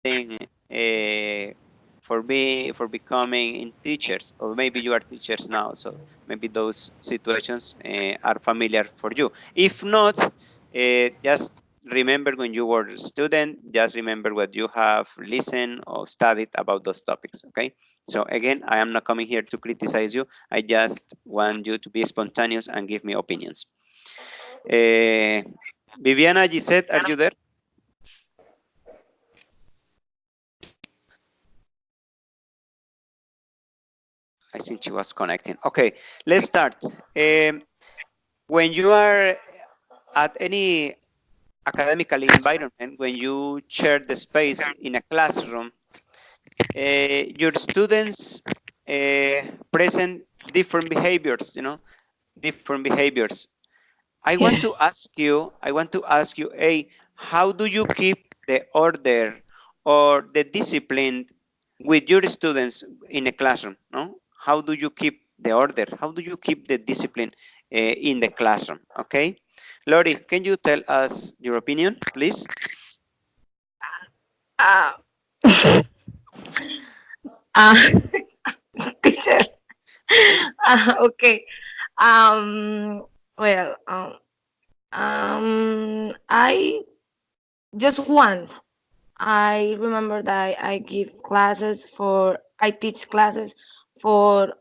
for becoming in teachers, or maybe you are teachers now, so maybe those situations are familiar for you. If not, just remember when you were a student, just remember what you have listened or studied about those topics. Okay, so again, I am not coming here to criticize you. I just want you to be spontaneous and give me opinions. uh, Viviana, Gisette, are you there? I think she was connecting. Okay, let's start. When you are at any academical environment, when you share the space in a classroom, your students present different behaviors, different behaviors. I want to ask you, how do you keep the order or the discipline with your students in a classroom? No, how do you keep the order? How do you keep the discipline in the classroom? Okay, Lori, can you tell us your opinion, please? Uh, uh, teacher. Okay. Okay. Um. Well. I just once. I remember that I give classes for. I teach classes for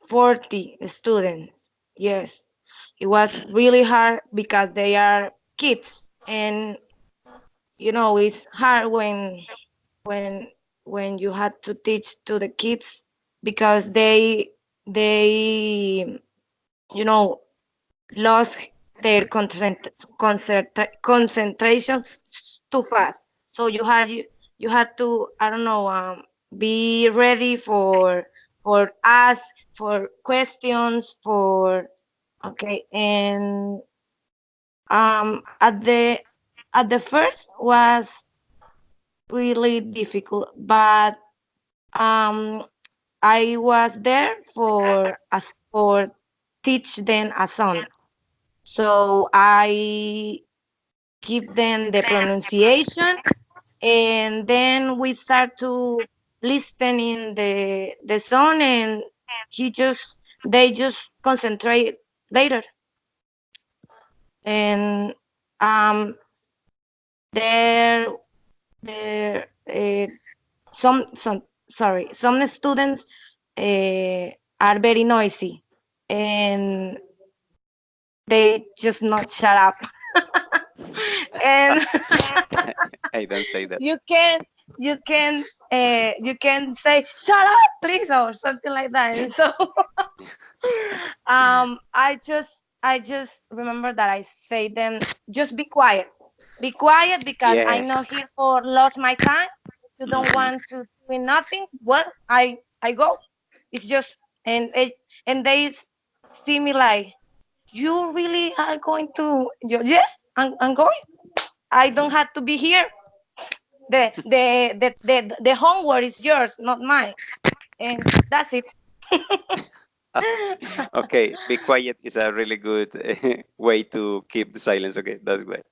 40 students. Yes, it was really hard because they are kids, and it's hard when when you had to teach to the kids because they you know lost their concentration too fast. So you had to, I don't know, be ready for ask for questions for. Okay, and at the first was really difficult, but um I was there for teach them a song. So I give them the pronunciation, and then we start to listen in the song, and they just concentrate later. And um there there some sorry, some students are very noisy, and they just not shut up. And I don't say that. you can you can you can say shut up please or something like that. And so I just remember that I say them, just be quiet because I'm not Yes. here for lost my time. If you don't Mhm. want to do nothing, well, I go. It's just, and they see me like, you really are going to, yes, I'm going. I don't have to be here. The homework is yours, not mine, and that's it. Okay, be quiet is a really good way to keep the silence. Okay, that's great.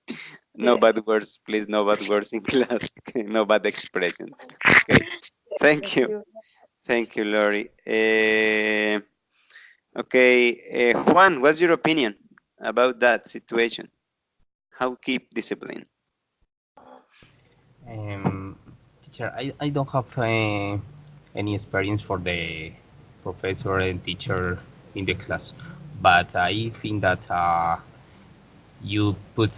No Yes, bad words, please. No bad words in class. Okay, no bad expression. Okay, thank thank you. you. Thank you, Lori. Okay, Juan, what's your opinion about that situation? How keep discipline? Teacher, I don't have any experience for the professor and teacher in the class, but I think that you put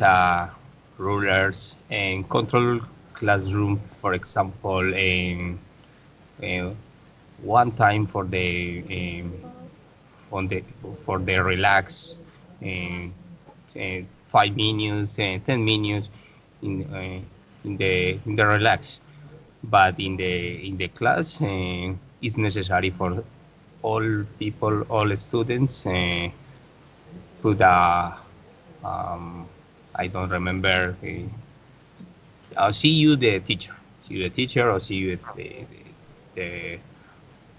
rulers and control classroom, for example, uh, one time for the on the for the relax and 5 minutes and 10 minutes in in the relax, but in the class it's necessary for all people, all students put a I don't remember. I'll see you the teacher. See you the teacher, or see you at the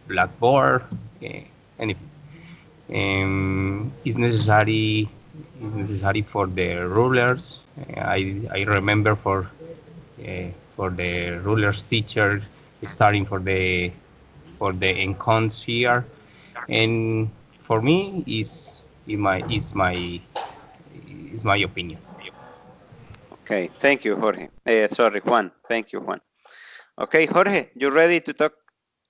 blackboard. Anything. It's necessary. Is necessary for the rulers. I remember for for the rulers teacher, starting for the encounters here, and for me is my opinion. Okay, thank you, Jorge. Sorry, Juan. Thank you, Juan. Okay, Jorge, you ready to talk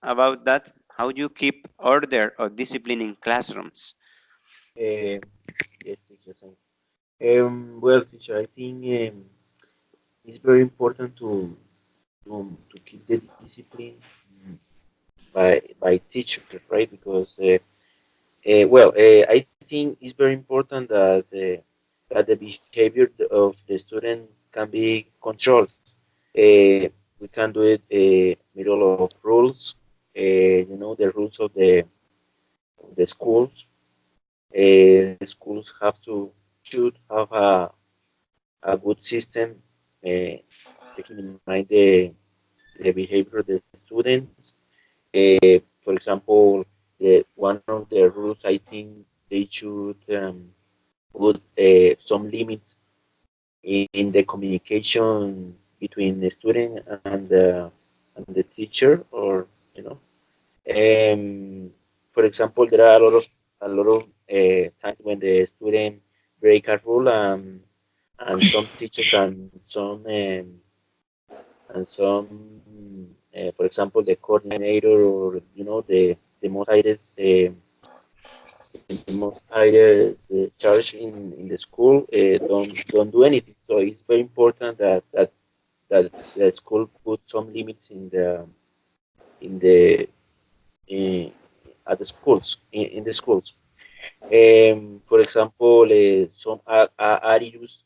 about that? How you keep order or discipline in classrooms? Um, yes, teacher. Thank you. Well, teacher, I think it's very important to keep the discipline by teacher, right? Because I think it's very important that the behavior of the student can be controlled. We can do it middle of rules. The rules of the schools. The schools should have a good system, uh, taking in mind the behavior of the students. For example, one of the rules I think they should put some limits in the communication between the student and the teacher, or you know. For example, there are a lot of times when the student break a rule, and some teachers and some, for example, the coordinator, or the most highest charge in the school don't do anything. So it's very important that the school put some limits in the in, at the schools in the schools. For example, some attitudes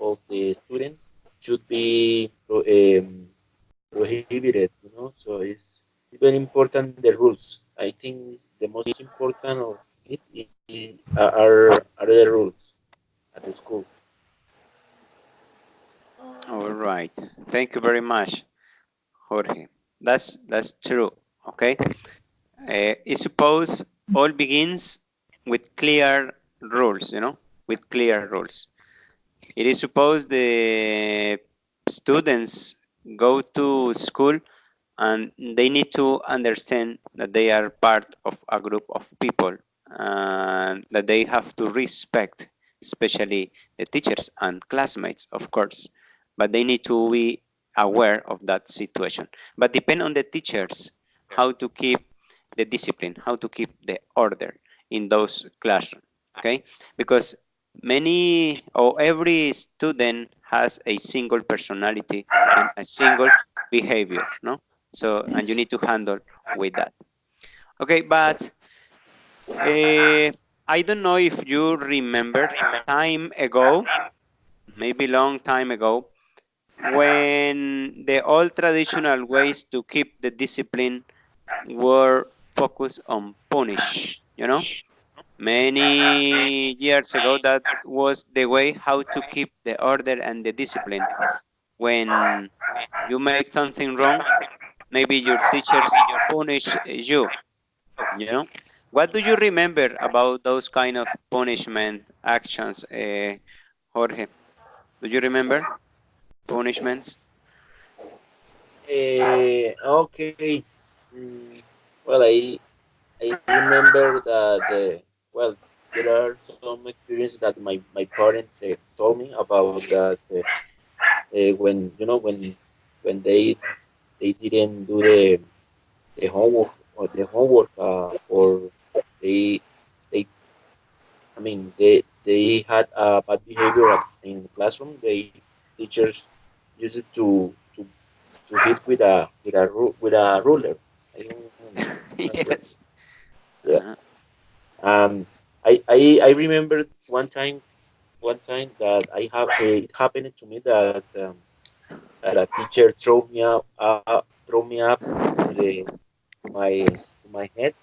of the students should be prohibited. So it's very important the rules. I think the most important of are the rules at the school. All right. Thank you very much, Jorge. That's true. Okay. I suppose all begins with clear rules. With clear rules. It is supposed the students go to school and they need to understand that they are part of a group of people and that they have to respect, especially the teachers and classmates, of course, but they need to be aware of that situation. But depend on the teachers how to keep the discipline, how to keep the order in those classrooms. Okay, because many or every student has a single personality and a single behavior, no? So, and you need to handle with that. Okay, but I don't know if you remember time ago, maybe long time ago, when the old traditional ways to keep the discipline were focused on punish. Many years ago, that was the way how to keep the order and the discipline. When you make something wrong, maybe your teachers punish you. What do you remember about those kind of punishment actions, Jorge? Do you remember punishments? Okay. Mm, well, I remember that there are some experiences that my parents told me about that when they didn't do the homework or they they I mean they had bad behavior in the classroom. They teachers used it to hit with a ruler. I don't remember. Yes. Yeah. Uh-huh. I remember one time that it happened to me that a teacher throw me up to my head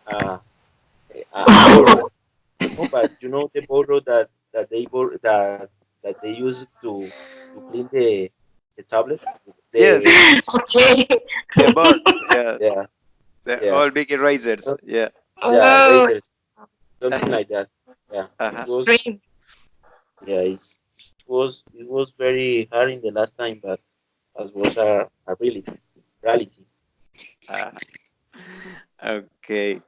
a borrow. But the borrow that they use to clean the tablet, Yes, the Okay. the board. Yeah, yeah the yeah all big erasers. Yeah. yeah Oh, razors, something like that. Yeah, it Uh-huh. was extreme. yeah it was very hard in the last time, as was a reality. Uh, okay.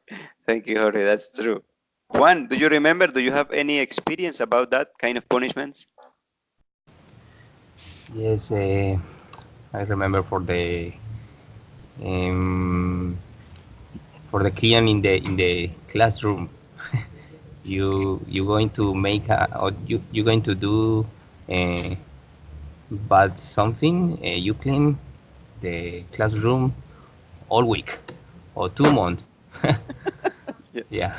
Thank you, Jorge. That's true. Juan, do you remember? Do you have any experience about that kind of punishments? Yes, I remember um, for the clean in the classroom. You going to make or you going to do uh, bad something. You clean the classroom all week or 2 months. Yes. Yeah,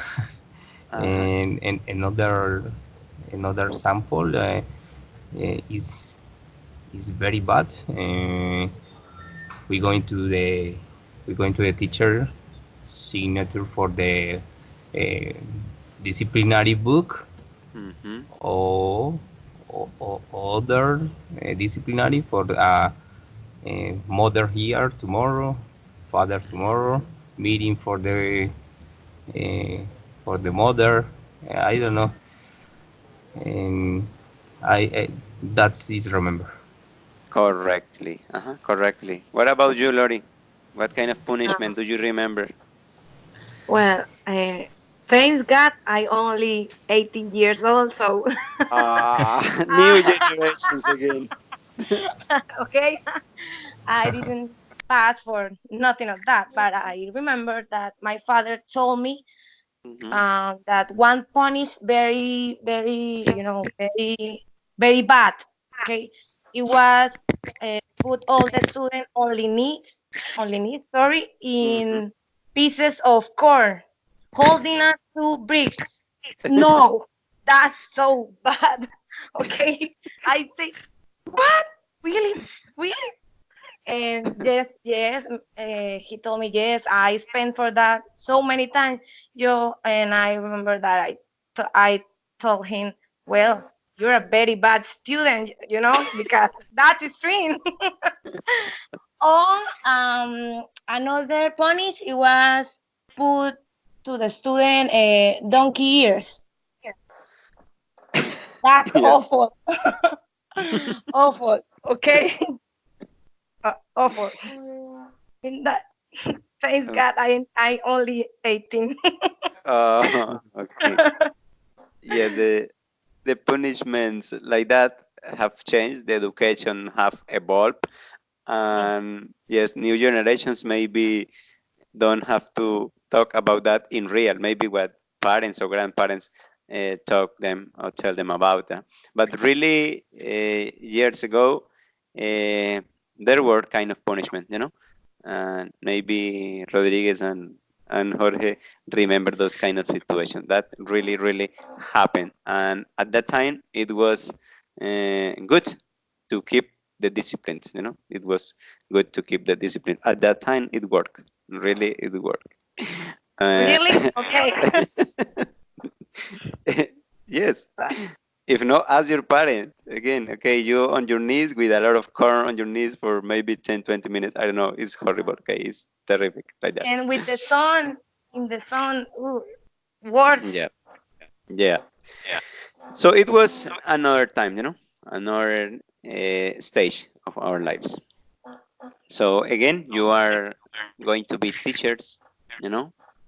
Uh-huh. and another sample is very bad. We going to the we going to the teacher signature for the uh, disciplinary book Mm-hmm. or, or other disciplinary for mother here tomorrow, father tomorrow, meeting uh, for the mother. I don't know, and I that's is remember. Correctly. Uh-huh. Correctly. What about you, Lori? What kind of Um, punishment do you remember? well, thanks God, I only 18 years old, so New generations again. okay, I didn't pass for nothing of that. But I remember that my father told me Mm-hmm. that one punish very, very, very, very bad. Okay, it was put all the student only needs, sorry, Mm-hmm. in pieces of corn, holding on to bricks. No, that's so bad. Okay, I say, what? Really? Really? And yes, yes, he told me yes. I spent for that so many times. And I remember that I told him, well, you're a very bad student, because that's extreme. Or another punish, it was put to the student donkey ears. That's Yes. awful, awful. Okay, awful. In that, thank Oh, God, I only 18. okay. Yeah, the punishments like that have changed. The education have evolved, and yes, new generations maybe don't have to talk about that in real. Maybe what parents or grandparents talk them or tell them about that. But really, years ago, there were kind of punishment, and maybe Rodriguez and Jorge remember those kind of situations that really happened. And at that time, it was good to keep the disciplines. It was good to keep the discipline. At that time, it worked. Really, it worked. Uh, Really? Okay. yes. If not, ask your parent again. Okay, you on your knees with a lot of corn on your knees for maybe 10, 20 minutes. I don't know. It's horrible. Okay, it's terrific like that. And with the sun, in the sun, ooh, worse. Yeah, yeah. So it was another time, another stage of our lives. So again, you are going to be teachers,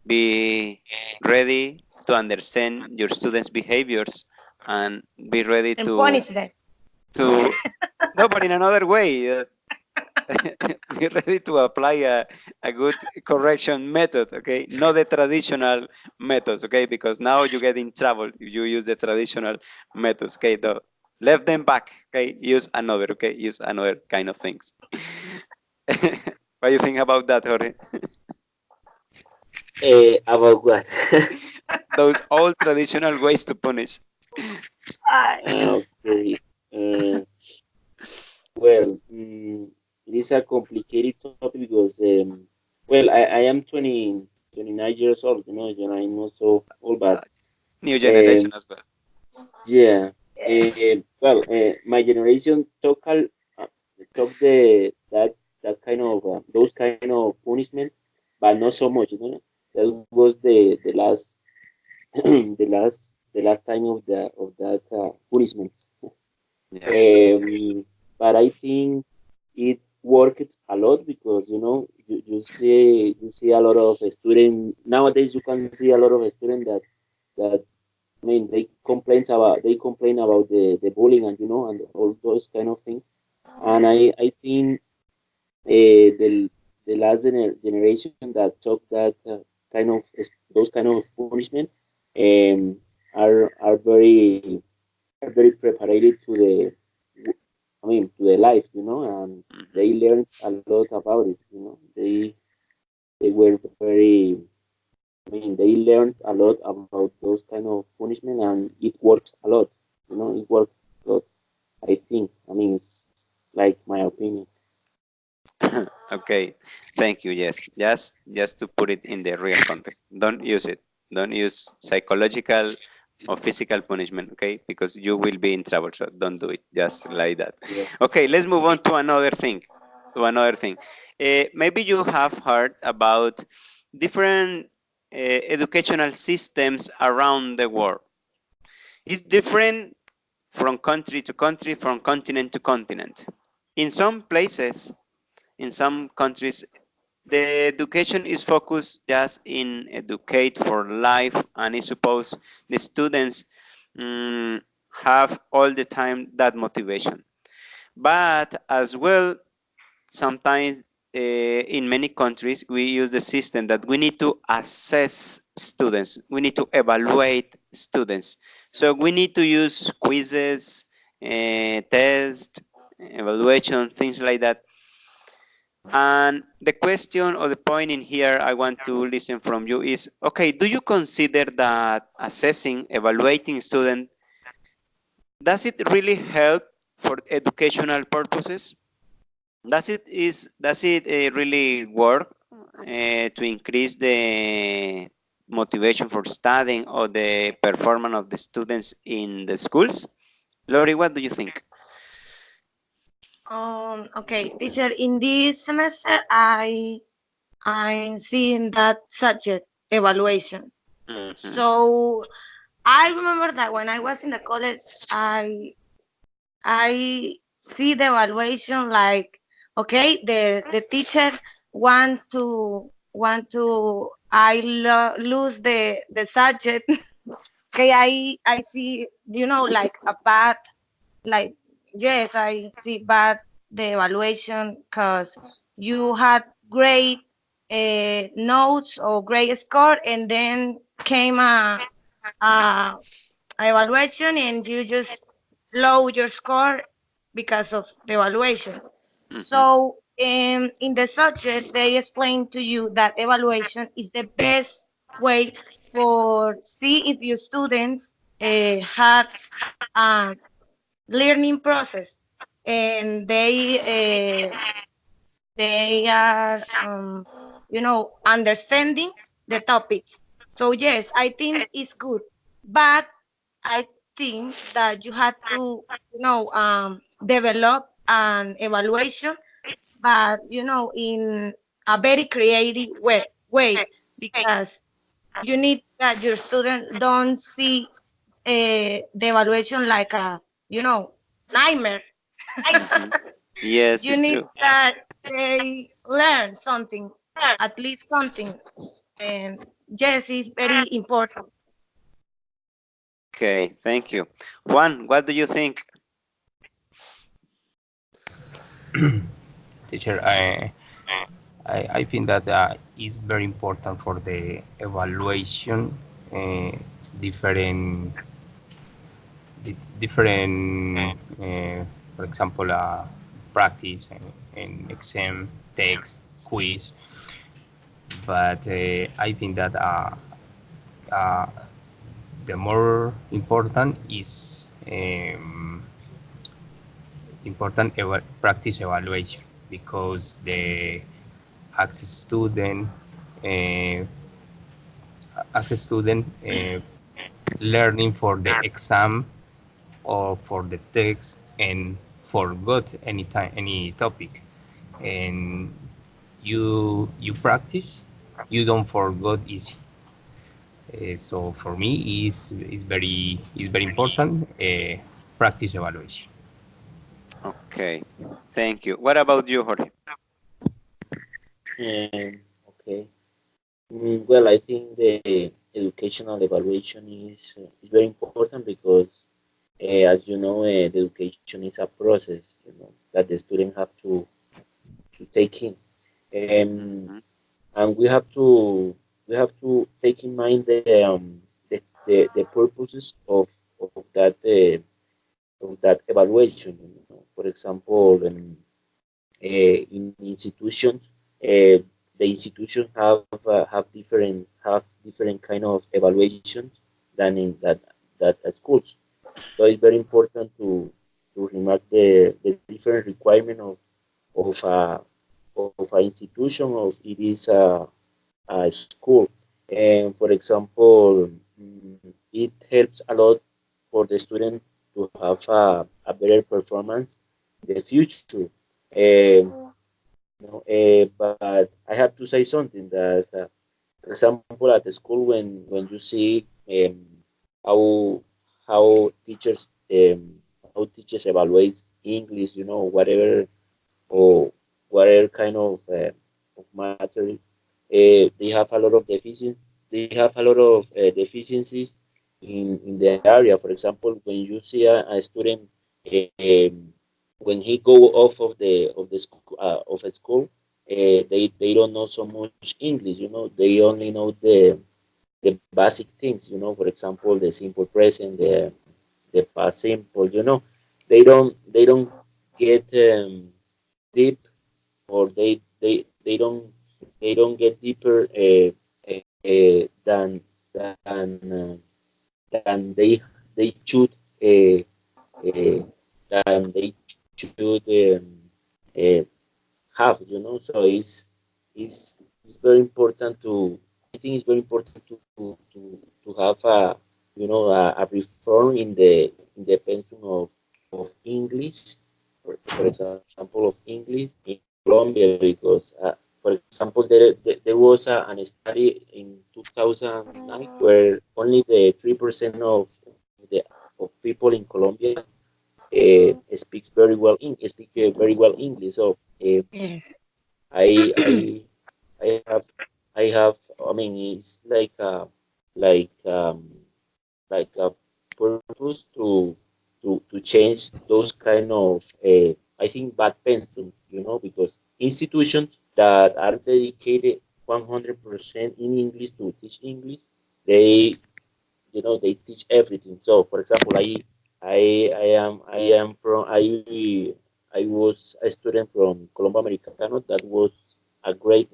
be ready to understand your students' behaviors and be ready And punish them. to no, but in another way, be ready to apply a good correction method, okay? Not the traditional methods, okay? Because now you get in trouble if you use the traditional methods, okay? Left them back, okay? Use another, okay? Use another kind of things. What do you think about that, Jorge? About what? Those old traditional ways to punish. Okay. Uh, well, it is a complicated topic because, well, I am 29 years old, I'm not so old, but Uh, New generation um, as well. yeah. Yes. Well, my generation took that kind of those kind of punishment, but not so much. That was the last the last time of that punishment. Yeah. Um, but I think it worked a lot because you see a lot of students nowadays. You can see a lot of students that I mean they complain about the bullying and and all those kind of things. And I think the last generation that took that kind of those kind of punishment um, are very prepared to the I mean to the life, and Mhm. they learned a lot about it. They were very I mean they learned a lot about those kind of punishment, and it works a lot. It works a lot. I think. I mean, it's like my opinion. Okay, thank you. Yes, just to put it in the real context. Don't use it. Don't use psychological or physical punishment, okay? Because you will be in trouble. So don't do it. Just like that. Yeah. Okay, let's move on to another thing. To another thing. Maybe you have heard about different educational systems around the world. It's different from country to country, from continent to continent. In some places, in some countries, the education is focused just in educate for life, and is supposed the students have all the time that motivation. But as well, sometimes in many countries we use the system that we need to assess students, we need to evaluate students, so we need to use quizzes, tests, evaluation, things like that. And the question or the point in here I want to listen from you is, okay, do you consider that assessing, evaluating student, does it really help for educational purposes? Does it really work to increase the motivation for studying or the performance of the students in the schools? Lori, what do you think? Okay, teacher, in this semester, I'm seeing that subject evaluation. Mhm. So I remember that when I was in the college, I see the evaluation like, okay, the teacher want to lose the subject. Okay, I see, like a bad, like, yes, I see bad the evaluation because you had great notes or great score, and then came a evaluation and you just low your score because of the evaluation. Mhm. So in the subject, they explain to you that evaluation is the best way for see if your students had a learning process, and they are understanding the topics. So yes, I think it's good, but I think that you had to develop an evaluation, but in a very creative way, because you need that your student don't see the evaluation like a nightmare. Mhm. Yes, You it's need true. that they learn something, at least something. And yes, it's very important. Okay, thank you. Juan, what do you think? Teacher, I think that it's very important for the evaluation, uh, different different, for example, practice and exam, text, quiz. But I think that uh, the more important is important practice evaluation, because the as a student, uh, learning for the exam or for the text and forgot any topic, and you practice, you don't forget easy. So for me is very important, practice evaluation. Okay, thank you. What about you, Jorge? Okay. Well, I think the educational evaluation is very important because, as you know, the education is a process, that the student have to take in, um, Mhm. and we have to take in mind the purposes of that evaluation. For example, in institutions, the institution have different kind of evaluations than in that at schools. So it's very important to remark the different requirement of an institution of it is a school. And for example, it helps a lot for the student to have a better performance in the future. Um, but I have to say something that, for example, at the school, when you see how teachers evaluate English, or whatever kind of matter, they have a lot of deficiencies. They have a lot of deficiencies in the area. For example, when you see a student, um, when he go off of a school, they don't know so much English. They only know the basic things. For example, the simple present, the past simple. They don't get deep, or they don't get deeper than they should, uh, than they should have. So it's very important to I think it's very important to have a reform in the pensum of English, for example, of English in Colombia, because for example, there was an study in 2009 where only the 3% of people in Colombia speak very well English. So Yes. I I I have I have I mean, it's like um like a purpose to change those kind of I think bad pensions, because institutions that are dedicated 100% in English to teach English, they they teach everything. So for example, I was a student from Colombo Americano. That was a great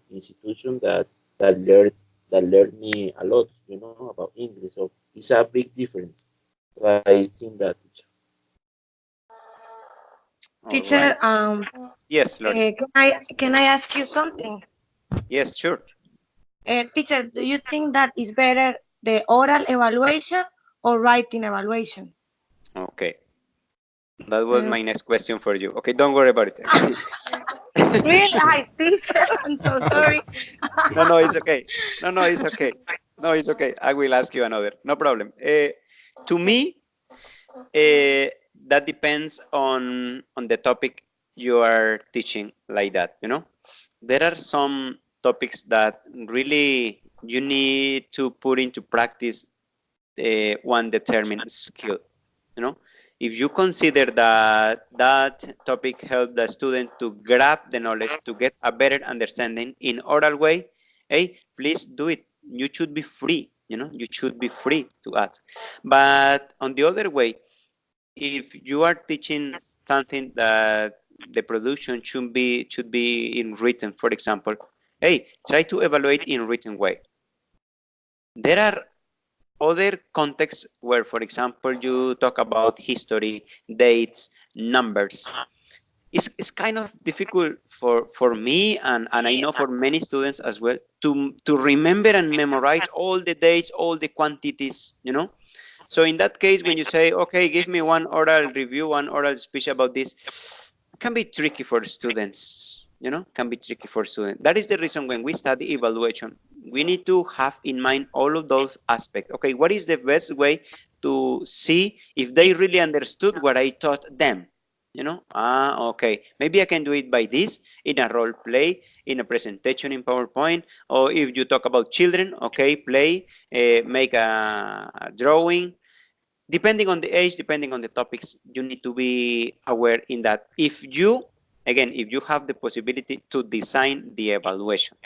institution that learned me a lot, about English. So it's a big difference. So I think that. All right. Teacher, Yes, Lori. can I ask you something? Yes, sure. Teacher, do you think that is better the oral evaluation or writing evaluation? Okay. That was Uh, my next question for you. Okay, don't worry about it. really, I teacher, I'm so sorry. No, no, it's okay. No, no, it's okay. No, it's okay. I will ask you another. No problem. To me, that depends on the topic you are teaching, like that. There are some topics that really you need to put into practice one determined skill. you know if you consider that that topic help the student to grab the knowledge, to get a better understanding in oral way, hey, please do it. You should be free. You should be free to ask. But on the other way, if you are teaching something that the production should be in written, for example, hey, try to evaluate in written way. There are other contexts where, for example, you talk about history, dates, numbers. It's kind of difficult for me, and I know for many students as well, to remember and memorize all the dates, all the quantities. So in that case, when you say, okay, give me one oral review, one oral speech about this, can be tricky for students. Can be tricky for students. That is the reason when we study evaluation, we need to have in mind all of those aspects. Okay, what is the best way to see if they really understood what I taught them? Okay, maybe I can do it by this in a role play, in a presentation in PowerPoint, or if you talk about children, okay, play, make a drawing. Depending on the age, depending on the topics, you need to be aware in that. If you have the possibility to design the evaluation,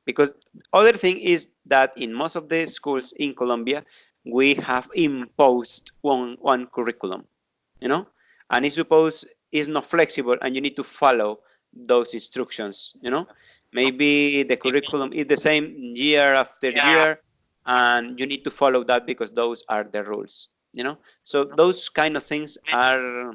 because other thing is that in most of the schools in Colombia, we have imposed one curriculum, you know, and it's supposed is not flexible, and you need to follow those instructions. Maybe the curriculum is the same year after year, and you need to follow that because those are the rules. So those kind of things are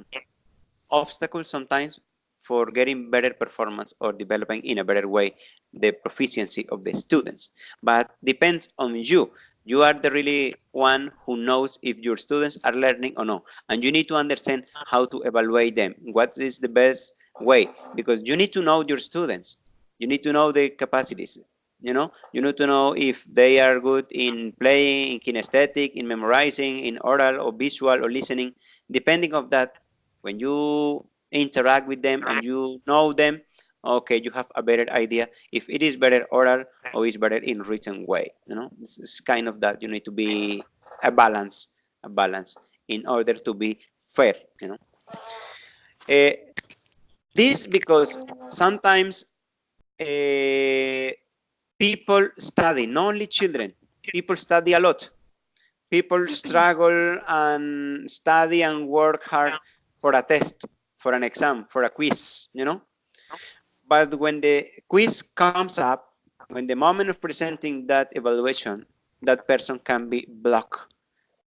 obstacles sometimes for getting better performance or developing in a better way the proficiency of the students. But depends on you. You are the really one who knows if your students are learning or no, and you need to understand how to evaluate them. What is the best way? Because you need to know your students. You need to know their capacities. You need to know if they are good in playing, in kinesthetic, in memorizing, in oral or visual or listening. Depending of that, when you interact with them and you know them, okay, you have a better idea if it is better oral or is better in written way. It's kind of that. You need to be a balance in order to be fair. uh, this because sometimes uh, people study, not only children, people study a lot. People struggle and study and work hard for a test, for an exam, for a quiz. But when the quiz comes up, when the moment of presenting that evaluation, that person can be blocked.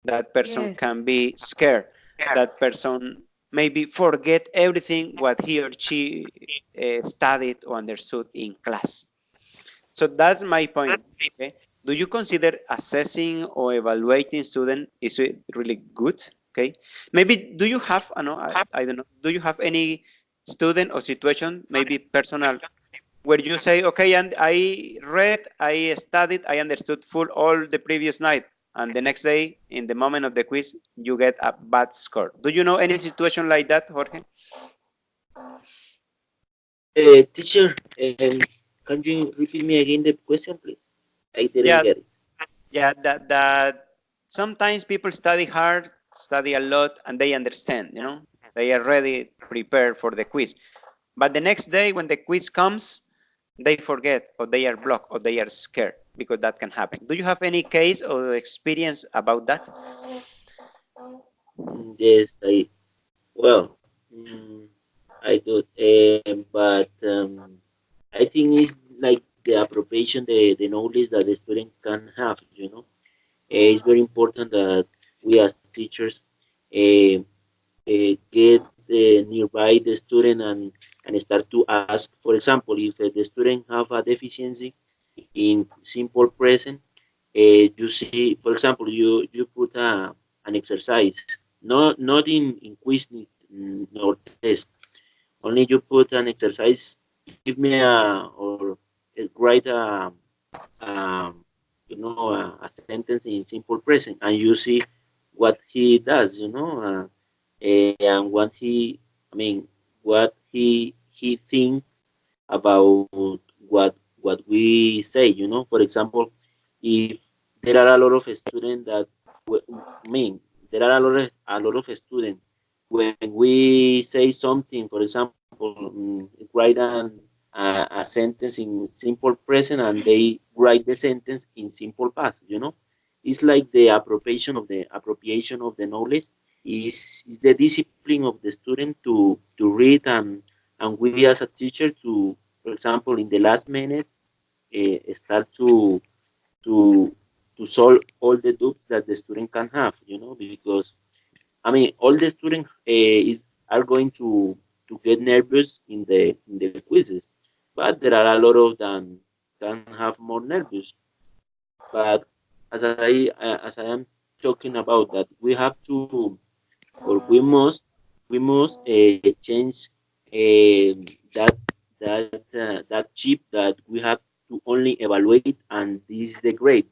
That person Yes. can be scared. That person maybe forget everything what he or she studied or understood in class. So that's my point. Okay. Do you consider assessing or evaluating student is it really good? Okay. Maybe do you have, I don't know, do you have any student or situation, maybe personal, where you say, okay, and I read, I studied, I understood full all the previous night, and the next day, in the moment of the quiz, you get a bad score. Do you know any situation like that, Jorge? Teacher, can you repeat me again the question, please? I didn't Yeah, get it. yeah, that sometimes people study hard, study a lot, and they understand, they are ready, prepared for the quiz. But the next day, when the quiz comes, they forget, or they are blocked, or they are scared, because that can happen. Do you have any case or experience about that? Yes, well, I do, but I think it's like the appropriation, the knowledge that the student can have, it's very important that we as teachers uh, get nearby the student and start to ask. For example, if the student have a deficiency in simple present, you see, for example, you put an exercise, not in quiz nor test, only you put an exercise, give me or write a sentence in simple present, and you see what he does, and I mean, what he thinks about what we say, For example, if there are a lot of students that, I mean, there are a lot of students when we say something, for example, write a sentence in simple present and they write the sentence in simple past, It's like the appropriation of the knowledge is the discipline of the student to read and we as a teacher to, for example, in the last minutes, start to to solve all the doubts that the student can have, because I mean, all the students is are going to get nervous in the quizzes, but there are a lot of them can have more nervous. But as I am talking about that, we have to or we must change that that chip that we have to only evaluate and this is the grade.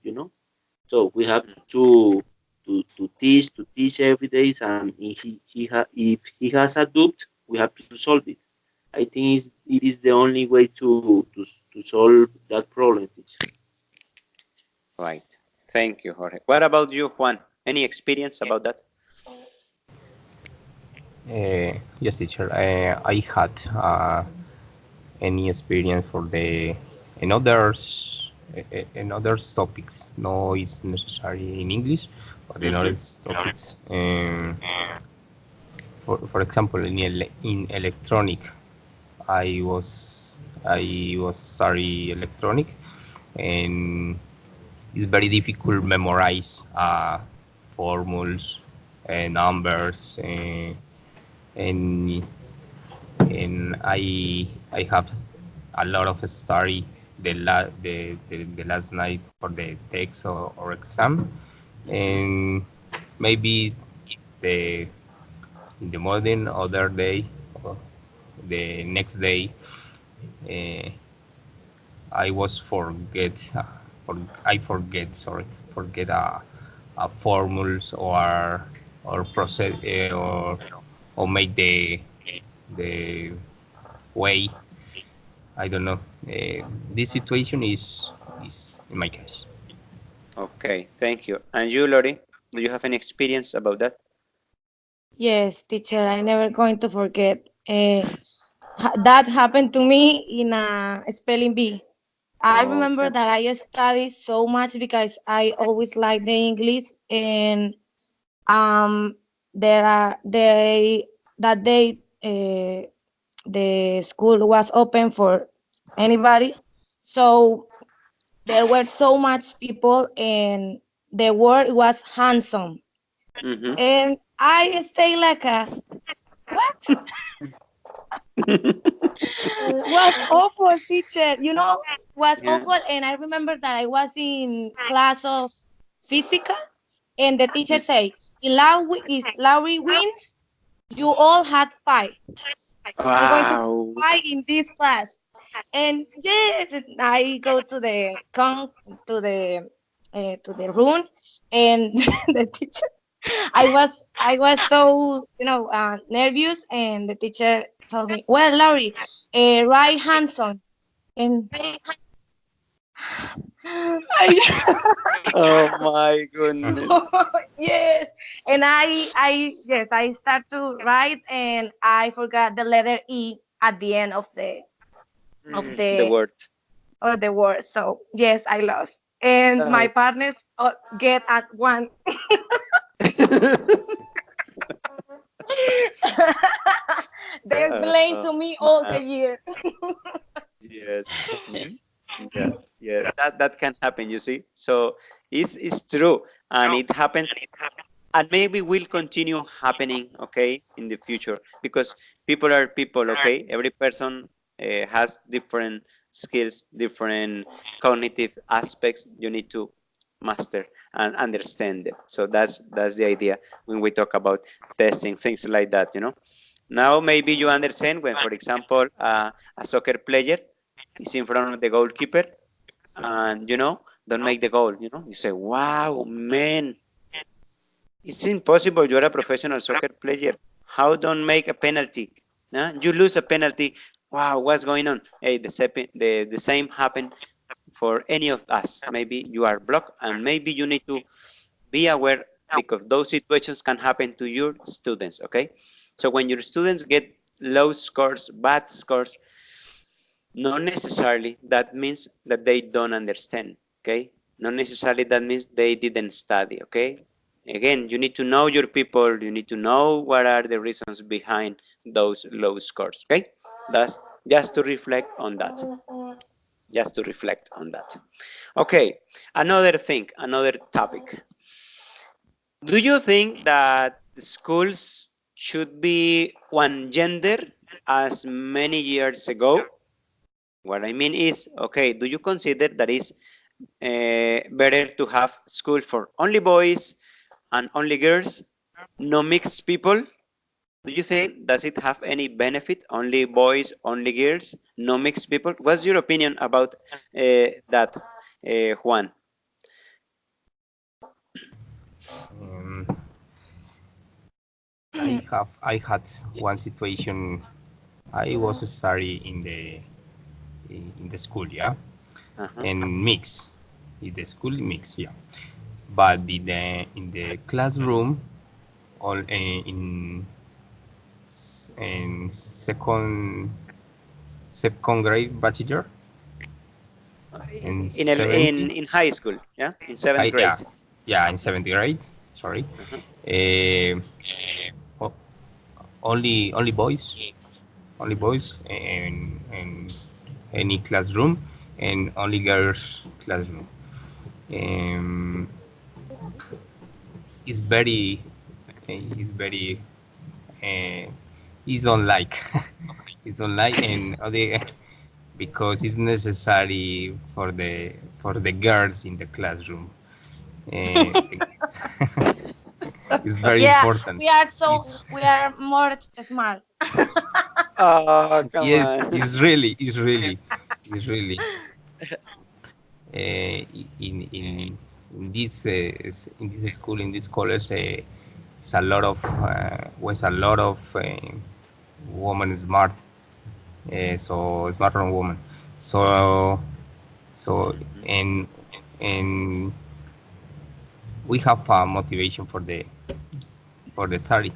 So we have to teach every day, and if he has a doubt, we have to solve it. I think it is the only way to solve that problem, teacher. Right. Thank you, Jorge. What about you, Juan? Any experience about that? Yes, teacher. I had any experience for the in others in other topics. No, it's necessary in English, but in other Mm-hmm. topics. For example, in electronic, I was I was study electronic, and it's very difficult memorize formulas and numbers, and I have a lot of study the last night for the text or exam, Mm-hmm. and maybe the in the morning other day or the next day, uh, I was I forget, sorry, forget a formulas or process, or make the way. I don't know. This situation is in my case. Okay, thank you. And you, Lori, do you have any experience about that? Yes, teacher, I never going to forget. That happened to me in a spelling bee. I remember Okay. that I studied so much because I always liked the English, and um there are they that day the school was open for anybody, so there were so much people, and the word was handsome, Mm-hmm. and I say like a what was awful, teacher, was Yeah. awful. And I remember that I was in class of physical, and the teacher say, if Lowry wins, you all had five. I'm going to Wow. fight in this class. And yes, I go to the to the room, and the teacher. I was so nervous, and the teacher told me, "Well, Laurie, write handsome." And I, Oh my goodness. yes, and I start to write, and I forgot the letter E at the end of The the word. or the word. So yes, I lost, and my Oh. partners get at one. They blame Oh, to me all the man. year. Yes. Yeah. Yeah. That can happen, you see. So it's true. And it happens, and maybe will continue happening, okay, in the future, because people are people, okay. Every person has different skills, different cognitive aspects you need to master and understand them. So that's the idea when we talk about testing things like that, now maybe you understand when, for example, a soccer player is in front of the goalkeeper, and don't make the goal. You say, wow, man, it's impossible. You're a professional soccer player. How don't make a penalty? Huh? You lose a penalty. Wow, what's going on? Hey, the same happened for any of us. Maybe you are blocked, and maybe you need to be aware, because those situations can happen to your students. Okay, so when your students get low scores, bad scores, not necessarily that means that they don't understand. Okay, not necessarily that means they didn't study. Okay, again, you need to know your people, you need to know what are the reasons behind those low scores. Okay, that's just to reflect on that, okay. Another thing, another topic. Do you think that schools should be one gender as many years ago? What I mean is, okay, do you consider that is better to have school for only boys and only girls, no mixed people? Do you think, does it have any benefit? Only boys, only girls, no mixed people? What's your opinion about that, Juan? I had one situation. I was studying in the school, yeah, Uh-huh. and mix in the school mix, yeah. But in the classroom, all in second grade bachelor in In high school, yeah, in seventh yeah, grade. yeah, in 70th grade. Sorry, Uh-huh. uh, only boys, in any classroom, and only girls classroom. Um, it's very, it's very, uh, it's don't like, it's don't like, and other because it's necessary for the girls in the classroom. Uh, it's very Yeah, important. It's we are more smart. Oh, come yes, on. it's really. In in this school in this college it's a lot of was a lot of woman smart so smart woman so so Mhm. and we have motivation for the study.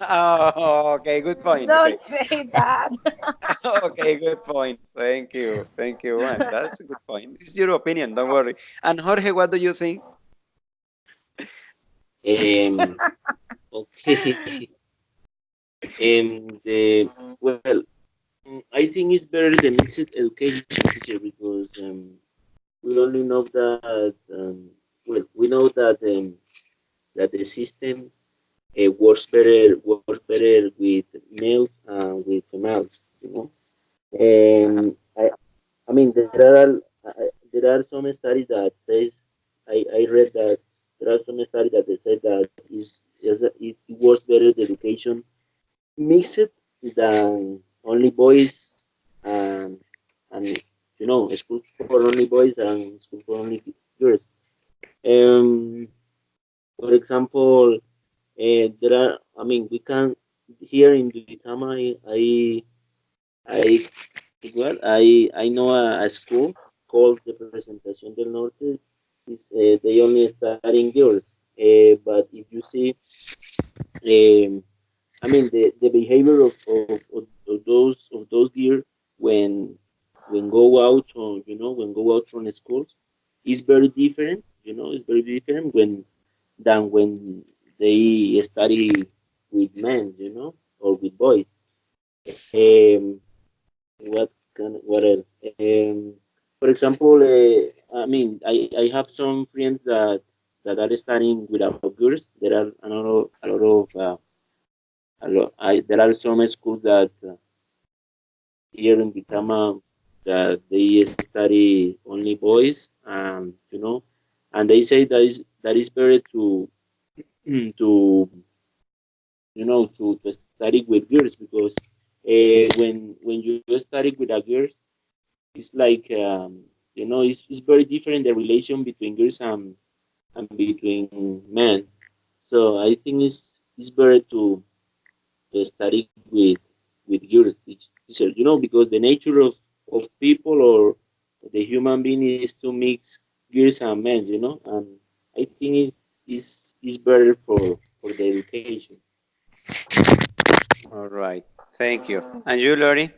Oh, okay, good point. Okay. Don't say that. Okay, good point. Thank you. Thank you, Juan. That's a good point. It's your opinion, don't worry. And Jorge, what do you think? Um, okay. The well, I think it's better the mixed education teacher because we only know that well, we know that the system works better with males and with females. You know, Uh-huh. I mean there are some studies that says I read that there are some studies that they said that it works better the education mixed than only boys and and school for only boys and school for only girls. Um, for example, there are. I mean, we can here in Duitama. I well, I know a school called Representación del Norte. They only studying girls, but if you see, I mean the behavior of those girls when go out or when go out from schools is very different. It's very different than when they study with men. Or with boys. Um, what else? For example, I mean, I have some friends that are studying without girls. There are there are some schools that here in Bitama that they study only boys, and they say that is better to to study with girls because when you study with a girl, it's like it's very different the relation between girls and between men. So I think it's better to study with girls teachers, because the nature of people or the human being is to mix girls and men, and I think it's better for the education. All right. Thank you. And you, Lori?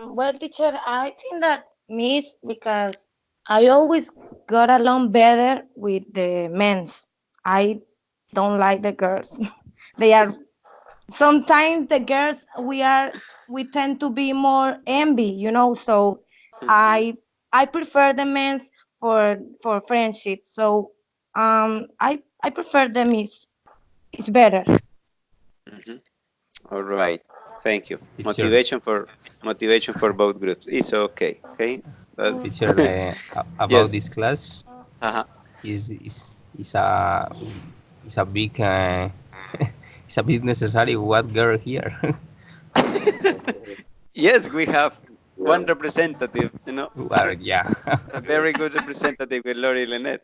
Well, teacher, I think that miss because I always got along better with the men. I don't like the girls. They are sometimes the girls we tend to be more envy. So Mhm. I prefer the men for friendship. So I prefer them. It's better. Mhm. All right. Thank you. teacher Motivation for both groups. It's okay. Okay. That's teacher about yes. this class Uh-huh. is is a big it's a bit necessary what girl here. Yes, we have Yeah. one representative, Well, yeah. a very good representative with Lori Lynette.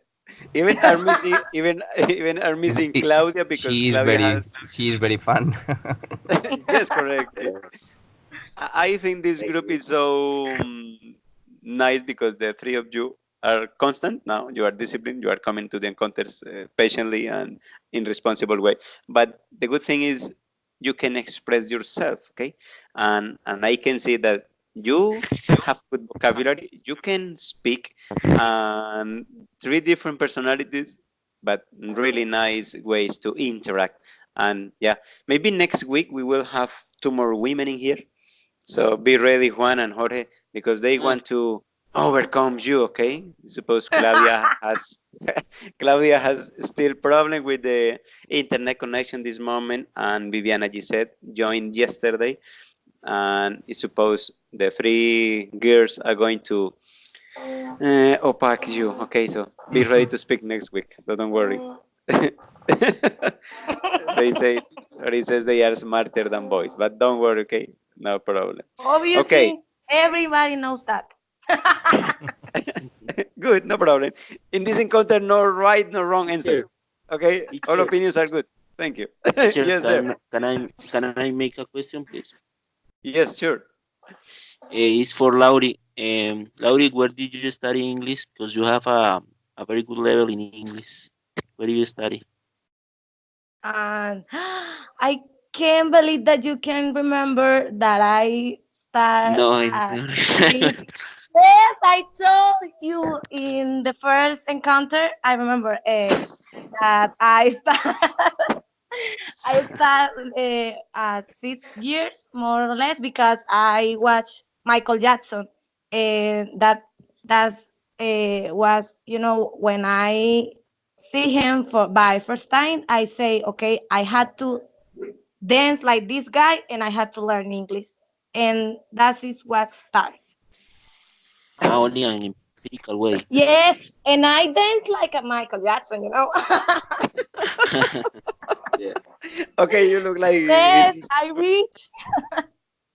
Even are missing even are Is missing it, Claudia because Claudia has she is very fun. yes, correct. Yeah, I think this group is so nice because the three of you are constant now. You are disciplined. You are coming to the encounters patiently and in responsible way. But the good thing is you can express yourself, okay? And I can see that you have good vocabulary. You can speak, and three different personalities, but really nice ways to interact. And yeah, maybe next week we will have two more women in here, so be ready, Juan and Jorge, because they mm, want to overcome you. Okay? Suppose Claudia has Claudia has still problem with the internet connection this moment, and Viviana Gisette joined yesterday, and I suppose the three girls are going to opaque you. Okay, so be ready to speak next week. So don't worry. they say, or he says they are smarter than boys, but don't worry. Okay, no problem. Okay. Obviously, everybody knows that. Good, no problem. In this encounter, no right, no wrong answers. teacher, Okay, all teacher, opinions are good. Thank you. teacher, Yes, sir. can I make a question, please? Yes, sure. It's for Laurie. Laurie, where did you study English? Because you have a very good level in English. Where do you study? And I can't believe that you can remember that I start No, I at never. six. Yes, I told you in the first encounter. I remember that I start. I start at 6 years more or less because I watched Michael Jackson, and that's was when I see him for by first time. I say okay, I had to dance like this guy, and I had to learn English, and that is what started. Only an empirical way. Yes, and I dance like a Michael Jackson. Yeah. Okay, you look like Yes, it's I reach.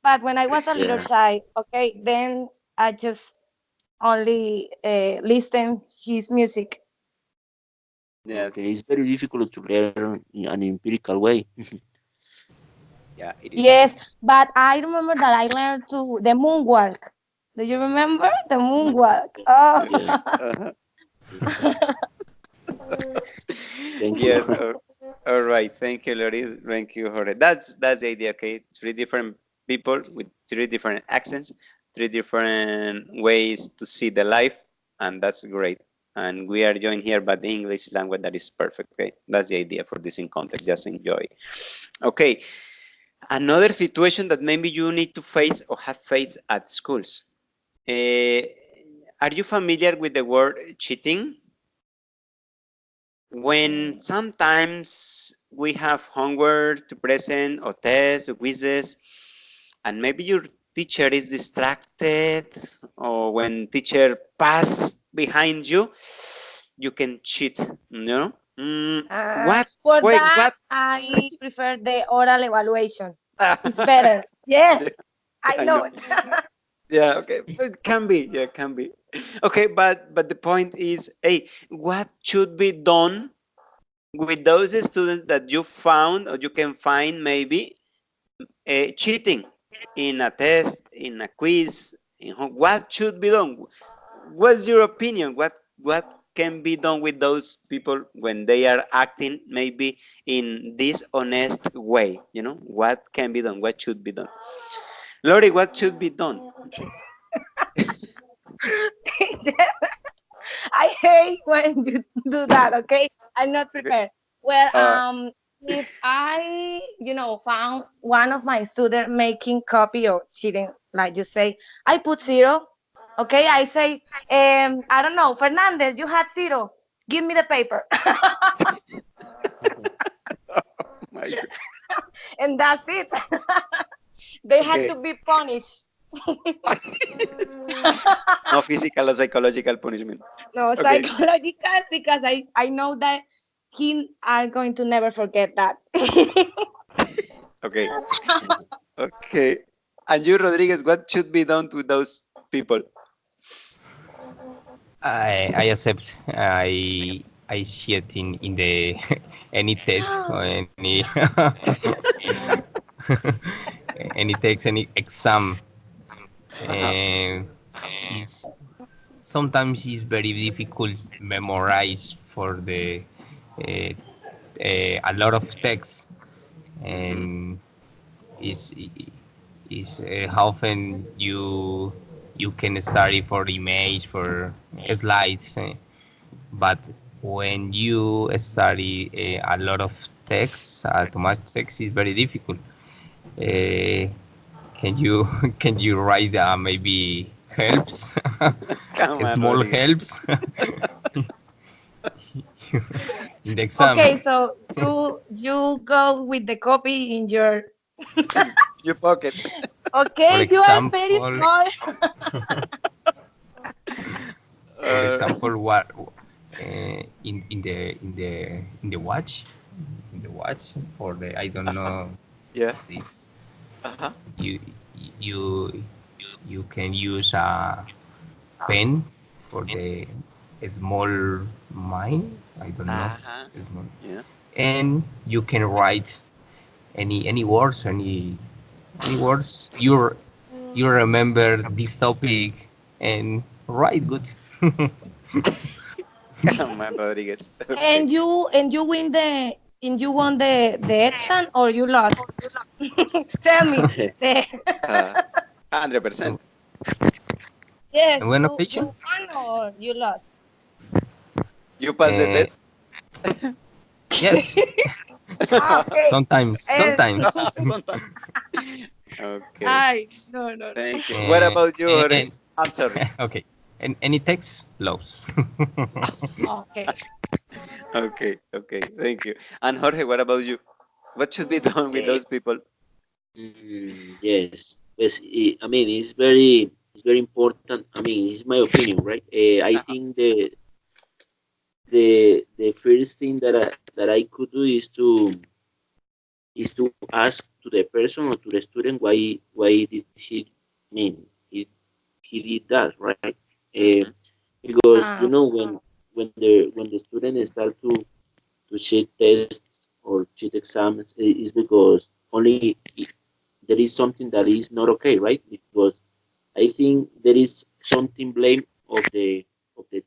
But when I was a little Yeah. shy, okay, then I just only listen his music. yeah, Okay. It's very difficult to learn in an empirical way. yeah, it is. Yes, but I remember that I learned to the moonwalk. Do you remember the moonwalk? Oh, Yeah. Uh-huh. Thank you. Yes. All right. Thank you, Lori. Thank you, Jorge. That's the idea. Okay, three different people with three different accents, three different ways to see the life, and that's great. And we are joined here by the English language that is perfect. Okay, that's the idea for this encounter. Just enjoy. Okay, another situation that maybe you need to face or have faced at schools. Uh, are you familiar with the word cheating? When sometimes we have homework to present or tests or quizzes, and maybe your teacher is distracted, or when teacher pass behind you, you can cheat, what for wait that, what I prefer the oral evaluation. It's better. Yes, I I know. know it. Yeah, okay, it can be, yeah, can be. Okay, but the point is, hey, what should be done with those students that you found or you can find maybe cheating in a test, in a quiz, what should be done? What's your opinion? What can be done with those people when they are acting maybe in this honest way? What can be done? What should be done? Lori, what should be done? I hate when you do that, okay? I'm not Okay. prepared. Well, Uh, if I, found one of my students making copy or cheating, like you say, I put zero, okay? I say, I don't know, Fernandez, you had zero. Give me the paper. my God. And that's it. They had Okay. to be punished. No physical or psychological punishment. No, Okay. psychological, because I know that he are going to never forget that. Okay. Okay. And you, Rodriguez, what should be done to those people? I accept. I see it in the any text or any any text, any exam, Uh-huh. and is sometimes it's very difficult memorize for the uh, a lot of text, Mhm. and is is how often you can study for image for slides, but when you study a lot of text, too much text is very difficult. Uh, can you can you write maybe helps, Come on, small Rodriguez. helps in the exam? Okay, so you go with the copy in your. In your pocket. For Okay, you are very example, smart. for Uh, example, what in the watch, in the watch for the I don't uh-huh. know Yeah. this Uh-huh. you you you can use a pen for the small mine. I don't know Uh-huh. small, Yeah. and you can write any words, any words you remember this topic and write good. Come on, Rodriguez. Okay. And you win and you won the exam or you lost? Tell me. The, Uh, 100%. yes, And one you occasion, won or you lost? You pass the uh, test? yes, Ah, okay. And sometimes. Sometimes. Okay. I no no no. Thank you. What uh, about you, Jorge? and I'm sorry. okay, and any text loves. Okay. Okay. Okay. Thank you. And Jorge, what about you? What should be done with Eh, those people? yes, yes. I mean, it's very important. I mean, it's my opinion, right? I Uh-huh. think the first thing that I could do is to ask to the person or to the student why did he mean he did that, right? Mm-hmm. Because Ah, when the student start to cheat tests or cheat exams, is because only there is something that is not okay, right? Because I think there is something blame of the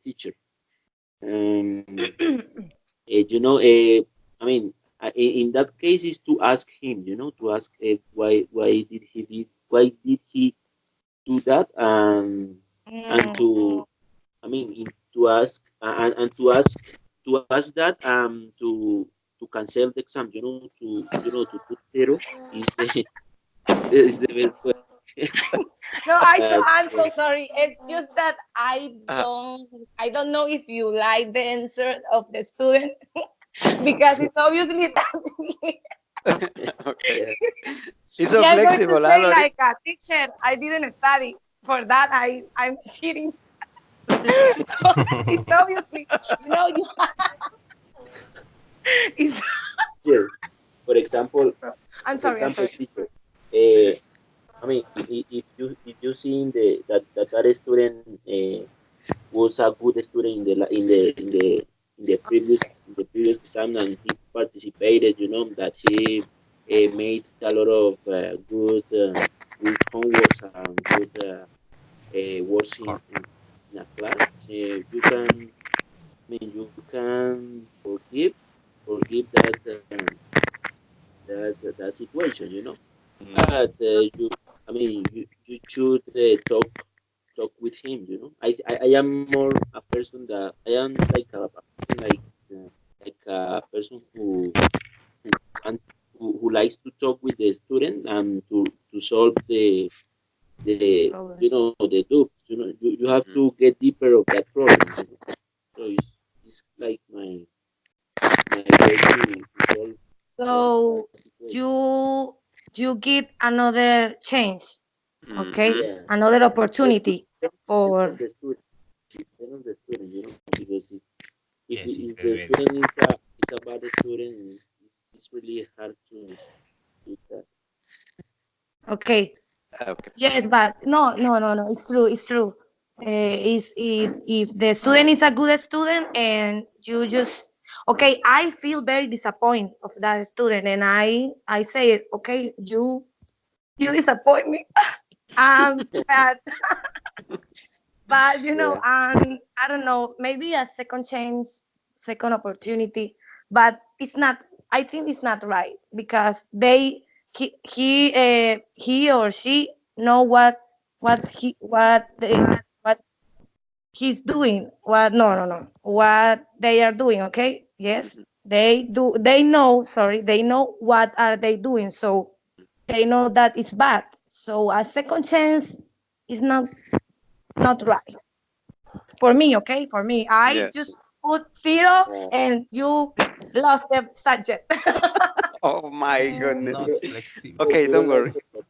teacher. Um, I mean, in that case is to ask him, to ask why did he do that, and mm, to I mean to ask and to ask that to cancel the exam, to put zero is the is the best way. no, But I'm so sorry. It's just that Uh, I don't know if you like the answer of the student because it's obviously that okay. yeah, It's they so are going to flexible, huh, say Lori? like teacher, I didn't study. For that I'm cheating. So it's obviously you it's yes. For example, I'm sorry, I'm sorry. teacher. Uh, I mean, if you see in that student was a good student in the previous exam, and he participated, that he made a lot of good homeworks and good works in a class. You can, I mean, you can forgive that situation, Mm, but I mean, you should talk with him. I am more a person that I am like a person like a person who wants who likes to talk with the student and to solve the Problem. the dupes. You have mhm. to get deeper of that problem. So it's like my way to solve that So situation. you you give another chance, okay? Mhm. Yeah. Another But opportunity depends for on the student. Depends on the student, because Yes, it's if the the best. student is a bad student, it's really hard to do that. okay. Okay. Yes, but no, no, no, no. It's true. It's true. is if the student is a good student and you just okay, I feel very disappointed of that student, and I say, okay, you disappoint me. But Yeah. I don't know, maybe a second chance, second opportunity, but it's not. I think it's not right because he or she know what he's doing. What no what they are doing. Okay, yes, Mhm. they know. Sorry, they know what are they doing. So they know that it's bad. So a second chance is not right for me, okay? For me, I Yeah. just put zero Yeah. and you lost the subject. Oh my Not goodness. flexible. Okay, You don't don't like worry. it.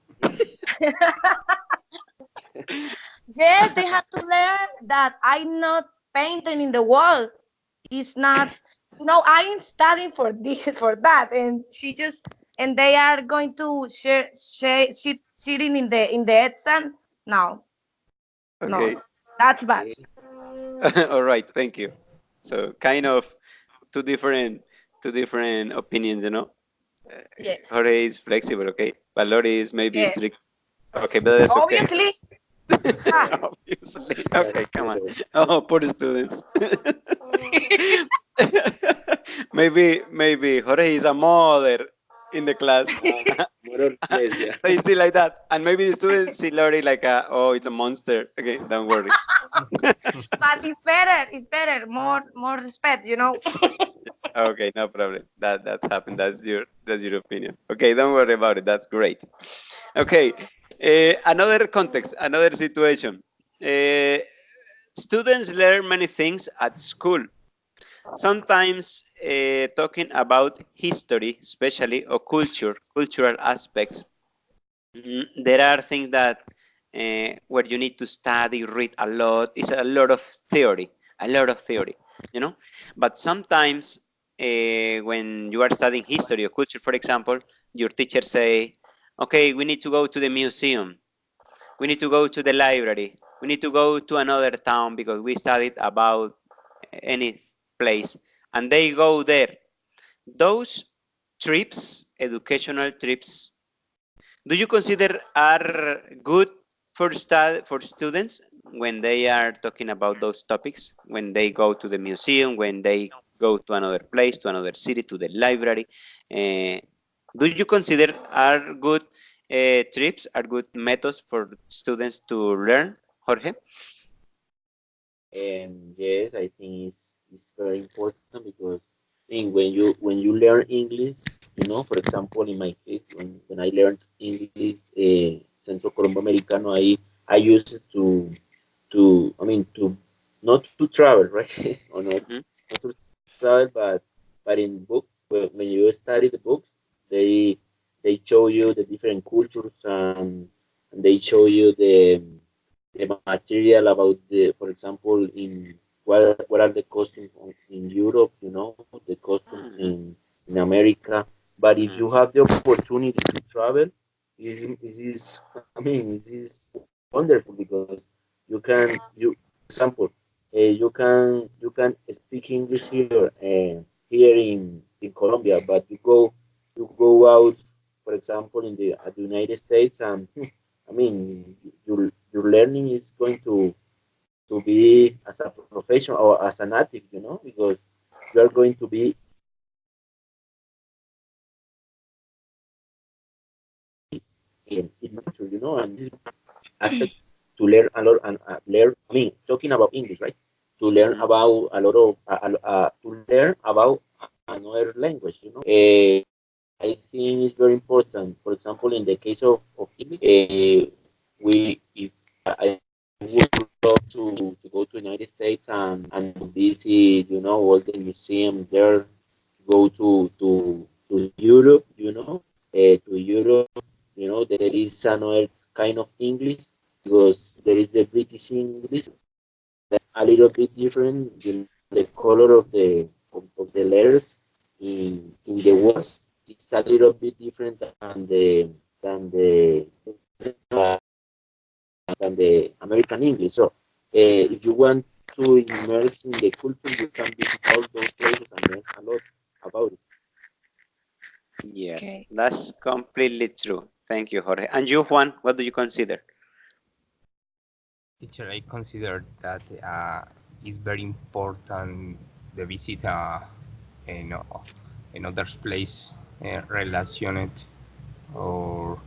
Yes, they have to learn that I'm not painting in the wall. It's not, I'm studying for this, for that, and she just, and they are going to sitting in the exam. No, no, Okay. that's bad. Okay. All right. Thank you. So kind of two different two different opinions, you know. Yes, Jorge is flexible, okay, but Lori is maybe yes. strict. Okay, but that's okay. Obviously, ha. Obviously. That's Okay, come on. better. Oh, poor students. Maybe Jorge is a mother in the class. More or less, yeah. They see like that, and maybe the students see Lori like a, oh, it's a monster. Okay, don't worry. But it's better. It's better. More respect. Okay, no problem. That happened. That's your opinion. Okay, don't worry about it. That's great. Okay, another context, another situation. Uh, Students learn many things at school. Sometimes talking about history, especially or cultural aspects. There are things that where you need to study, read a lot. It's a lot of theory, a lot of theory, you know. But sometimes when you are studying history or culture, for example, your teacher say, "Okay, we need to go to the museum. We need to go to the library. We need to go to another town because we studied about any place," and they go there. Those trips, educational trips, do you consider are good for students when they are talking about those topics? When they go to the museum, when they go to another place, to another city, to the library, uh, do you consider are good trips, are good methods for students to learn, Jorge? Yes, I think it's very important because I mean, when you learn English, for example, in my case, when I learned English, Centro Colombo Americano, I used it to I mean to not to travel, right? or Mhm. not to travel, but in books, when you study the books, they show you the different cultures, and they show you the material about for example, what are the costumes in Europe, the costumes Mhm. in America. But if Mhm. you have the opportunity to travel, it is wonderful because for example, you can speak English here in Colombia, but you go out, for example, in the United States, and I mean, your learning is going to be as a professional or as a native, because you are going to be in nature, and this aspect to learn a lot and learn. I mean, talking about English, right? To learn Mhm. about a lot of to learn about another language, I think it's very important. For example, in the case of English, we if I would love to go to United States and to visit, all the museums there, go to Europe, to Europe, there is another kind of English because there is the British English, a little bit different. The color of the letters in the words, it's a little bit different than the uh, than the American English. So If you want to immerse in the culture, you can visit all those places and learn a lot about it. Yes, Okay. that's completely true. Thank you, Jorge. And you, Juan, what do you consider? Teacher, I consider that it's very important the visit in another place related or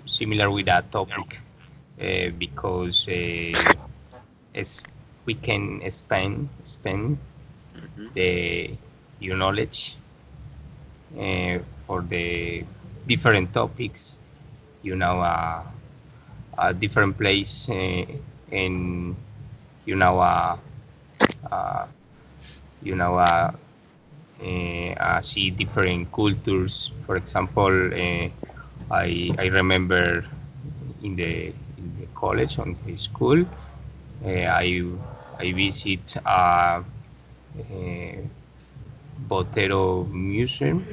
similar with that topic because as we can spend Mhm, the your knowledge for the different topics, you know, a different place and you know, uh, you know, see different cultures. For example, I remember in the college on the school, I visit Botero Museum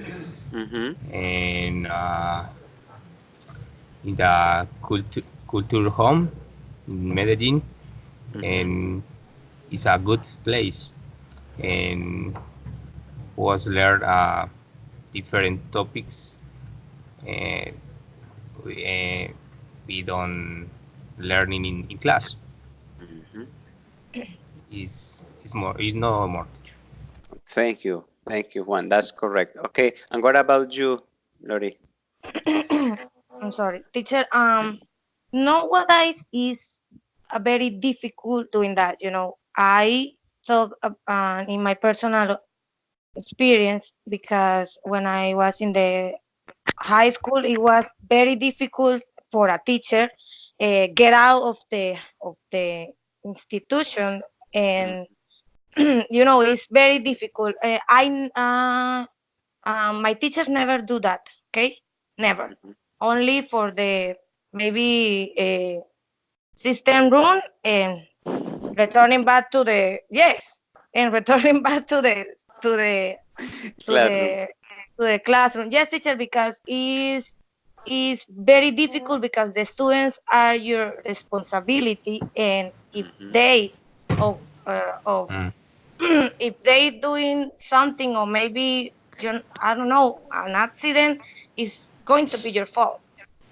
mhm, and in the culture home in Medellin, mhm, and it's a good place and was learn different topics uh, we, uh, we don't learning in class mhm. is more is no more teacher. Thank you, Juan. That's correct. Okay, and what about you, Lori? I'm sorry, teacher. No, what is a very difficult doing that. I talk in my personal experience because when I was in the high school, it was very difficult for a teacher get out of the institution, Mm, and it's very difficult. My teachers never do that. Okay, never. mhm, Only for the maybe system room and returning back to the yes, and returning back to the to Classroom. the to the classroom. Yes, teacher, because is very difficult because the students are your responsibility, and if Mhm, they of Mm. if they doing something, or maybe I don't know, an accident is going to be your fault.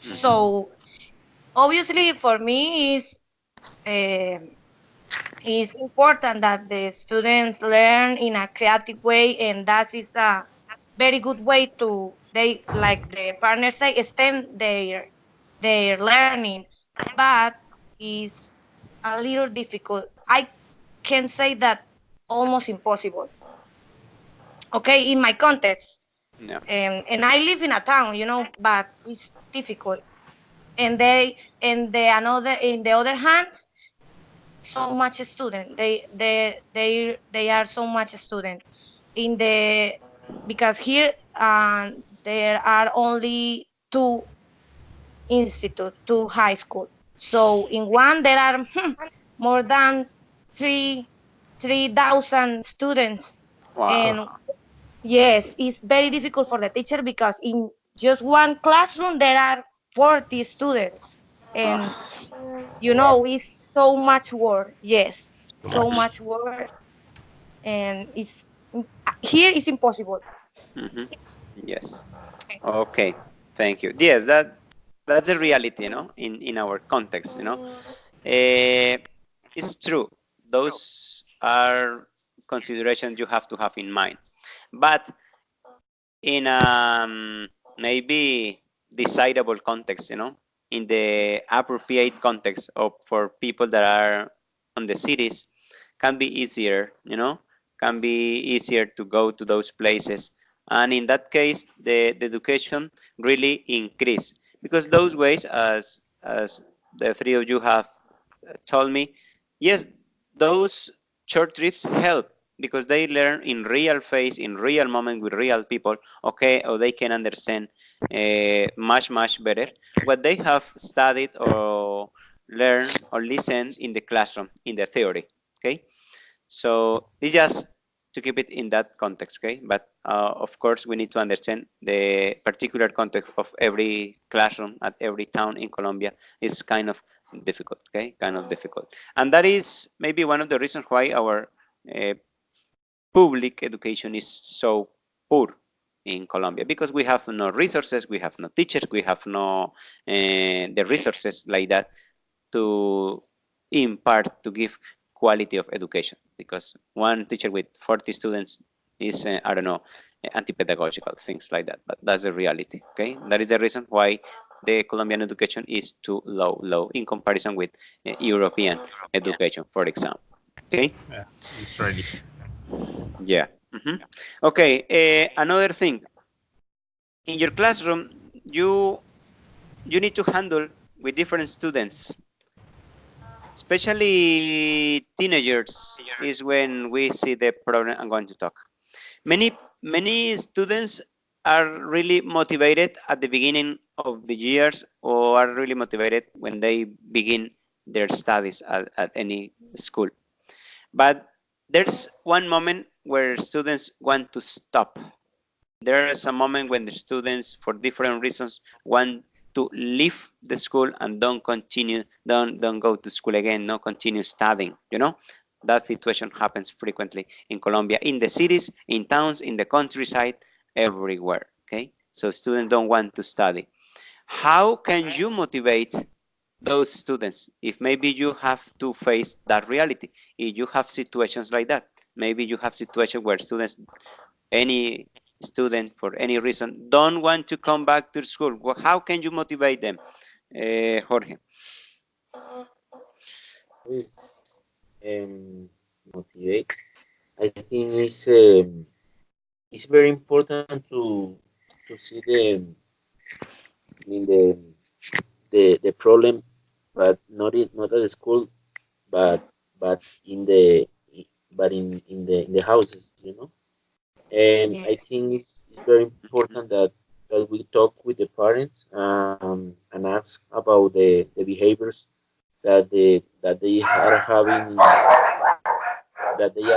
mhm, So obviously for me um it's important that the students learn in a creative way, and that is a very good way to they like the partners say extend their learning, but it's a little difficult. I can say that almost impossible. Okay, in my context, yeah. and I live in a town, but it's difficult. And the other hand, so much student. They are so much student in the because here there are only two high school. So in one there are more than three 3,000 students, Wow. and yes, it's very difficult for the teacher because in just one classroom there are 40 students, and Ah, it's so much work. Yes, Too so much. much work, and here it's impossible. mhm. Yes. Okay. Thank you. Yes, that's a reality, in our context, Eh, it's true. Those are considerations you have to have in mind. But in maybe decidable context, in the appropriate context of for people that are on the cities, can be easier, can be easier to go to those places. And in that case, the education really increase because those ways, as the three of you have told me, yes, those short trips help because they learn in real face, in real moment with real people, okay, or they can understand much better what they have studied or learned or listened in the classroom, in the theory, okay? So it's just to keep it in that context, okay? But of course, we need to understand the particular context of every classroom at every town in Colombia is kind of difficult, okay? Kind of difficult. And that is maybe one of the reasons why our public education is so poor in Colombia, because we have no resources, we have no teachers, we have no the resources like that to impart, to give quality of education, because one teacher with 40 students is I don't know, anti-pedagogical, things like that, but that's the reality, okay? That is the reason why the Colombian education is too low in comparison with European education, for example, okay? Yeah, it's really. Yeah. Okay, another thing, in your classroom, you need to handle with different students, especially teenagers is when we see the problem I'm going to talk. Many students are really motivated at the beginning of the years, or are really motivated when they begin their studies at any school. But there's one moment where students want to stop. There is a moment when the students, for different reasons, want to leave the school and don't go to school again, not continue studying, you know? That situation happens frequently in Colombia, in the cities, in towns, in the countryside, everywhere, okay? So students don't want to study. How can you motivate those students if maybe you have to face that reality? If you have situations like that, maybe you have situations where students, any student for any reason, don't want to come back to school. Well, how can you motivate them, Jorge? Is motivate. I think it's very important to see the problem, but not at the school, but but in the in the houses, you know. And I Yes. think it's very important that we talk with the parents and ask about the behaviors that they are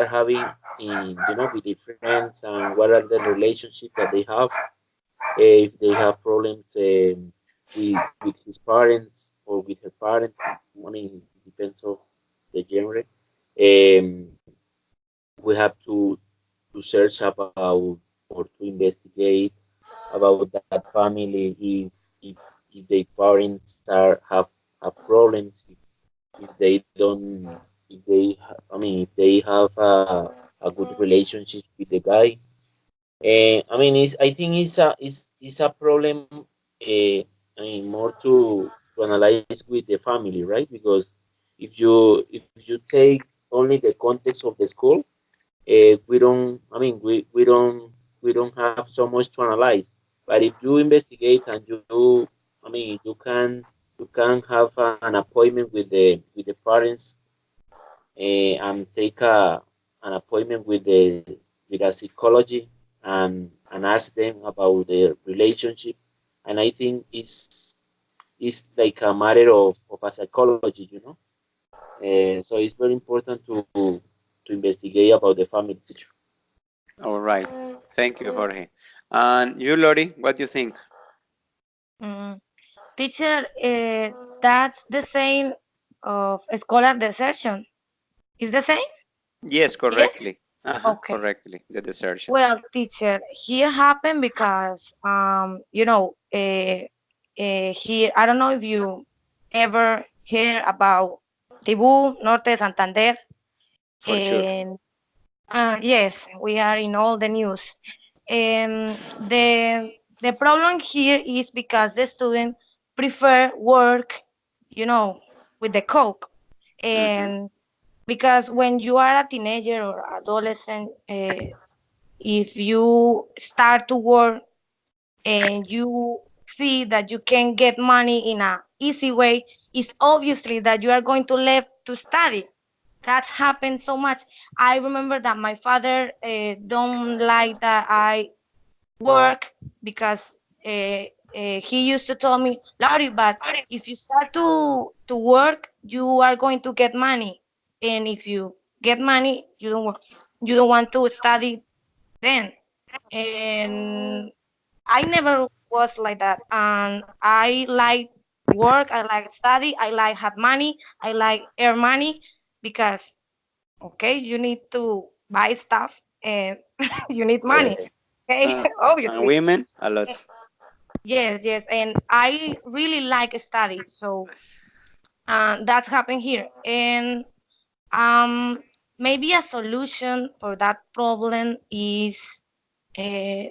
having in, you know, with their friends, and what are the relationships that they have, if they have problems with his parents or with her parents. I mean, it depends on the genre. We have to search about or to investigate about that family, if their parents have problems, if they don't, if they I mean, if they have a good relationship with the guy. I mean, I think it's a problem. I mean, more to analyze with the family, right? Because if you take only the context of the school, we don't. I mean, we don't have so much to analyze. But if you investigate and I mean, you can have an appointment with the parents, and take an appointment with a psychology, and ask them about their relationship. And I think it's like a matter of a psychology, you know. So it's very important to investigate about the family picture. All right, thank you, Jorge. And you, Lori, what do you think? Mm. Teacher, that's the same of scholar desertion. Is the same? Yes, Yes? correctly. Okay. Correctly, the desertion. Well, teacher, here happened because here I don't know if you ever hear about Tibú, Norte de Santander, For sure. and yes, we are in all the news. And the problem here is because the student prefer work, with the coke, Hmm. and because when you are a teenager or adolescent, if you start to work and you see that you can get money in a easy way, it's obviously that you are going to leave to study. That's happened so much. I remember that my father don't like that I work because he used to tell me, Laurie, but if you start to work, you are going to get money, and if you get money, you don't work. you don't want to study then. And I never was like that. And I like work, I like study, I like have money, I like earn money because okay, you need to buy stuff and you need money. Okay, And obviously. women a lot. Yes, yes. And I really like study. So that's happened here. And um maybe a solution for that problem is uh,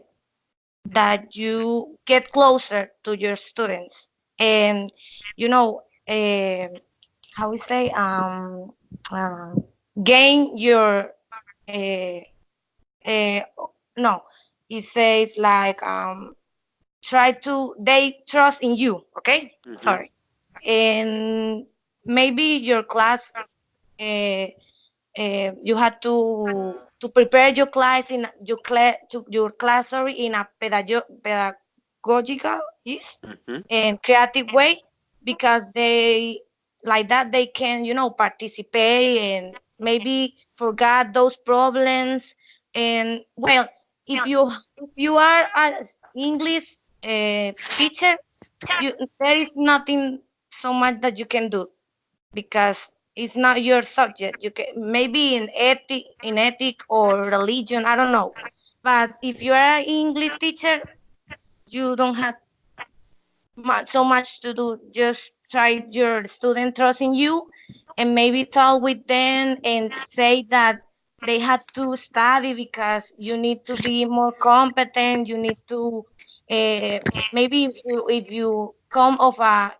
that you get closer to your students and you know how we say uh, gain your uh, uh, no, it says like try to they trust in you, okay, Hmm. sorry. And maybe your class uh, you had to prepare your class in your class, sorry, in a pedagogical is Hmm. and creative way because they like that they can participate and maybe forget those problems. And well, if you are an English teacher, there is nothing so much that you can do because it's not your subject. You can maybe in ethic or religion, I don't know. But if you are an English teacher, you don't have so much to do. Just try your student trust in you and maybe talk with them and say that they had to study because you need to be more competent. You need to maybe if you come of a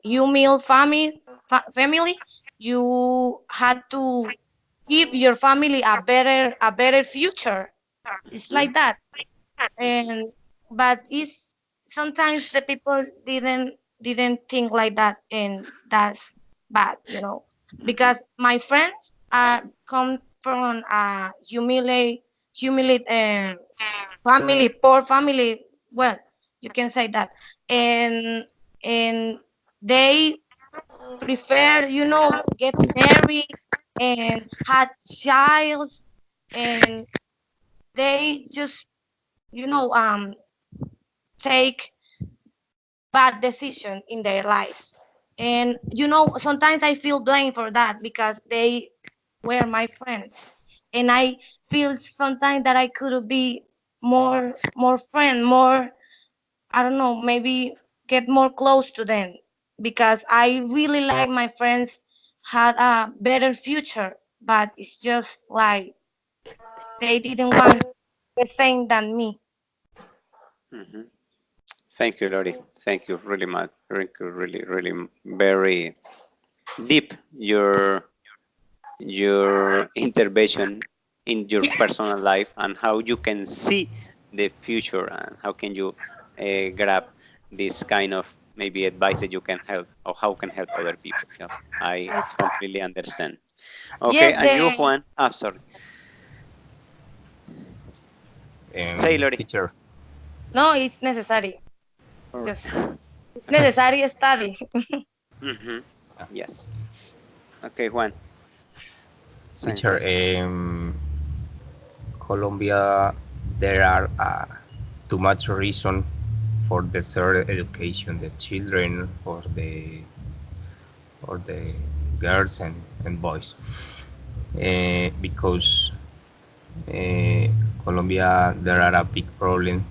humble family, you had to give your family a better future. It's Hmm. like that. And but it's sometimes the people didn't think like that, and that's bad. Hmm. Because my friends are come from a humiliate family, poor family. Well, you can say that. And and they prefer get married and had child, and they just take bad decision in their lives. And sometimes I feel blamed for that because they were my friends, and I feel sometimes that I could be more friend, more, I don't know, maybe get more close to them because I really like my friends had a better future, but it's just like they didn't want the same than me. Hmm. Thank you, Lori. Thank you really much. Thank you, really, really very deep your intervention in your personal life and how you can see the future and how can you grab this kind of maybe advice that you can help or how can help other people. Yeah, I completely understand. Okay, Yes, and you, Juan? Ah, sorry. Say, Lori. Teacher, no, it's necessary. Or- Just it's necessary study. Mhm. uh, Yes. Okay, Juan. Same teacher, question. Colombia, there are too much reason for the third education, the children or the girls and boys, because uh, Colombia there are a big problem.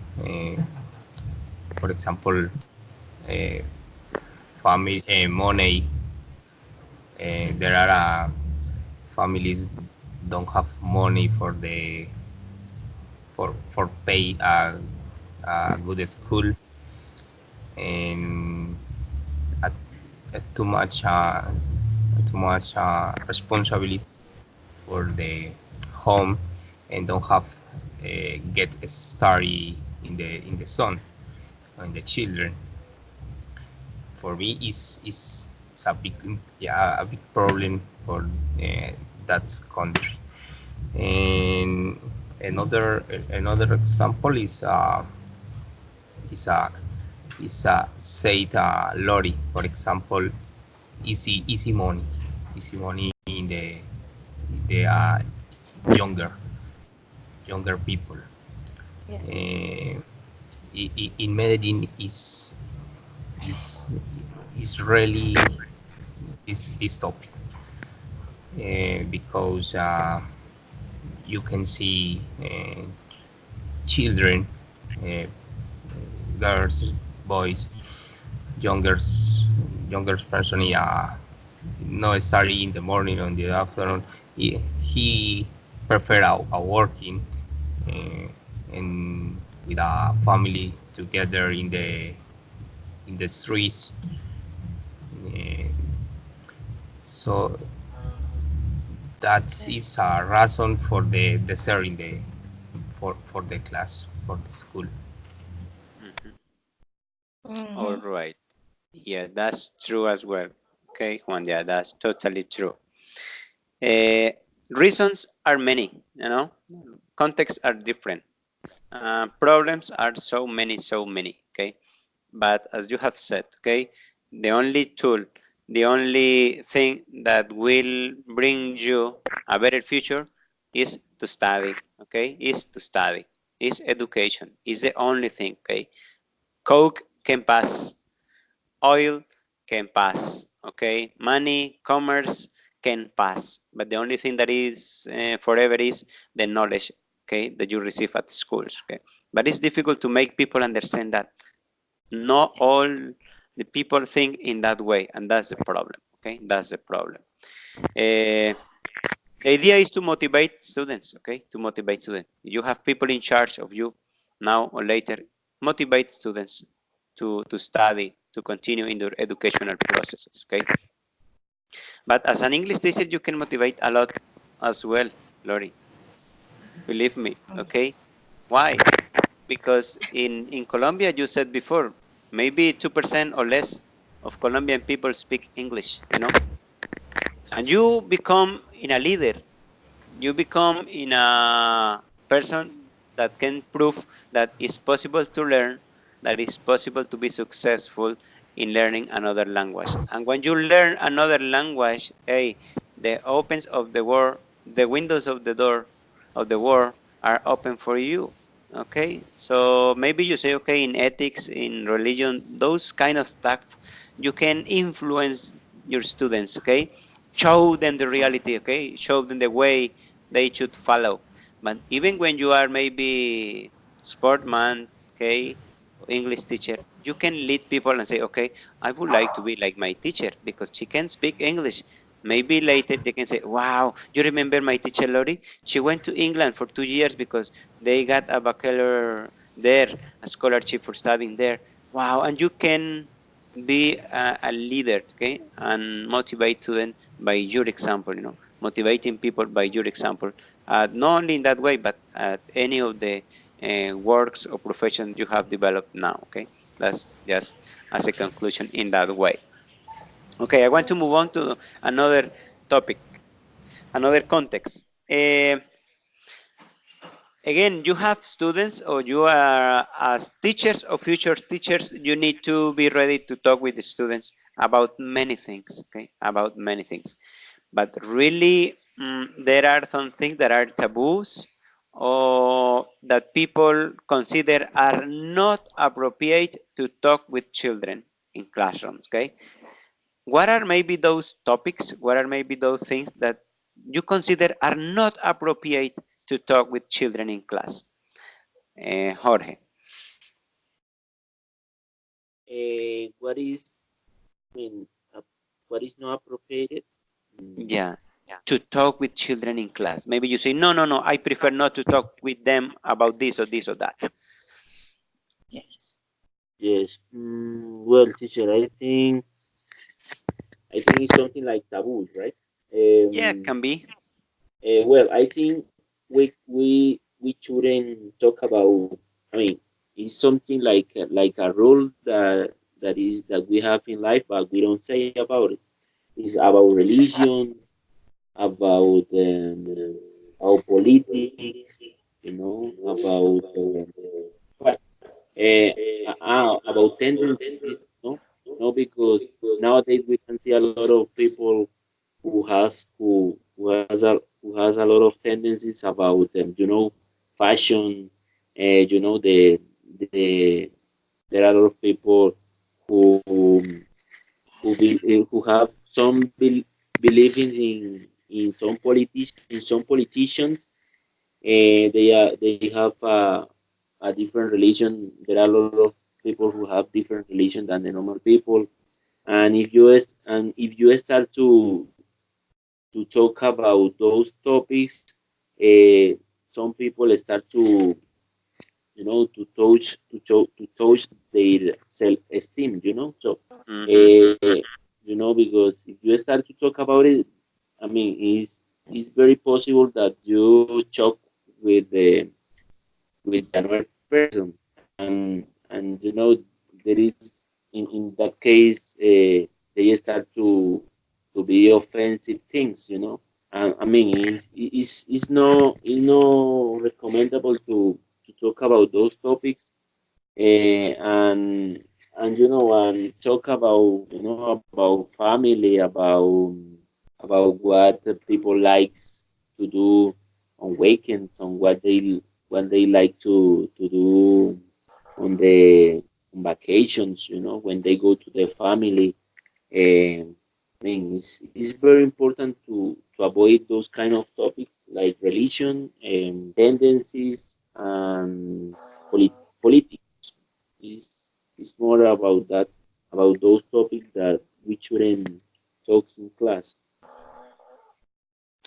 For example, uh, family money. There are families don't have money for pay a good school, and uh, too much for the home, and don't have get a study in the son and the children. For me is a big, yeah, a big problem for that country. And another example is a said lorry, for example, easy money in the younger. younger people. Yeah. In Medellin is is really this topic because you can see children, uh, girls, boys, younger younger person, not study in the morning or in the afternoon. He prefer a working uh, and with a family together in the streets. Uh, so that is a reason for the desert in the for the class for the school. Mhm. All Mm-hmm. right. Yeah, that's true as well. Okay, Juan, yeah, that's totally true. Uh, Reasons are many, you know, contexts are different. Problems are so many, so many. Okay, but as you have said, okay, the only tool, the only thing that will bring you a better future is to study. Okay, is to study. Is education. Is the only thing. Okay, Coke can pass, oil can pass, okay, money, commerce can pass, but the only thing that is forever is the knowledge, okay, that you receive at schools, okay. But it's difficult to make people understand that not all the people think in that way, and that's the problem, okay, that's the problem. uh, the idea is to motivate students, okay, to motivate students. You have people in charge of you now or later. Motivate students to study, to continue in their educational processes, okay? But as an English teacher, you can motivate a lot as well, Lori. Believe me, okay? Why? Because in Colombia, you said before, maybe 2% or less of Colombian people speak English, you know? And you become in a leader, you become in a person that can prove that it's possible to learn, that it's possible to be successful in learning another language. And when you learn another language, hey, the opens of the world, the windows of the door of the world are open for you. Okay, so maybe you say, okay, in ethics, in religion, those kind of stuff, you can influence your students. Okay, show them the reality. Okay, show them the way they should follow. But even when you are maybe sportman, okay, English teacher, you can lead people and say, okay, I would like to be like my teacher because she can speak English. Maybe later they can say, wow, you remember my teacher Lori? She went to England for 2 years because they got a bachelor there, a scholarship for studying there. Wow, and you can be a leader, okay, and motivate them by your example, you know, motivating people by your example, not only in that way, but at any of the works or professions you have developed now. Okay, that's just as a conclusion in that way. Okay, I want to move on to another topic, another context. Again, you have students or you are as teachers or future teachers, you need to be ready to talk with the students about many things, okay, about many things. But really, there are some things that are taboos or that people consider are not appropriate to talk with children in classrooms, okay? What are maybe those topics? What are maybe those things that you consider are not appropriate to talk with children in class? Jorge. What is, I mean, what is not appropriate? Mm, Yeah, to talk with children in class. Maybe you say, no, no, no, I prefer not to talk with them about this or that. yes. Well, teacher, I think it's something like taboo, right? Yeah, Um, can be. well, I think we shouldn't talk about. I mean, it's something like a rule that we have in life, but we don't say about it. It's about religion, about politics, about what about tendencies, no, no, because nowadays we can see a lot of people who has a lot of tendencies about them, fashion. The there are a lot of people who who have some believing in some politicians. They have a different religion. There are a lot of people who have different religion than the normal people. And if you start to talk about those topics, some people start to to touch their self esteem. Mm-hmm. Because if you start to talk about it, I mean, it's very possible that you choke with with another person, and there is in that case they start to be offensive things. I mean, it's no recommendable to talk about those topics, and talk about about family, about what the people likes to do on weekends, on what they like to do on the on vacations, when they go to their family. I mean, it's very important to avoid those kind of topics like religion and tendencies and politics. It's more about that, about those topics that we shouldn't talk in class.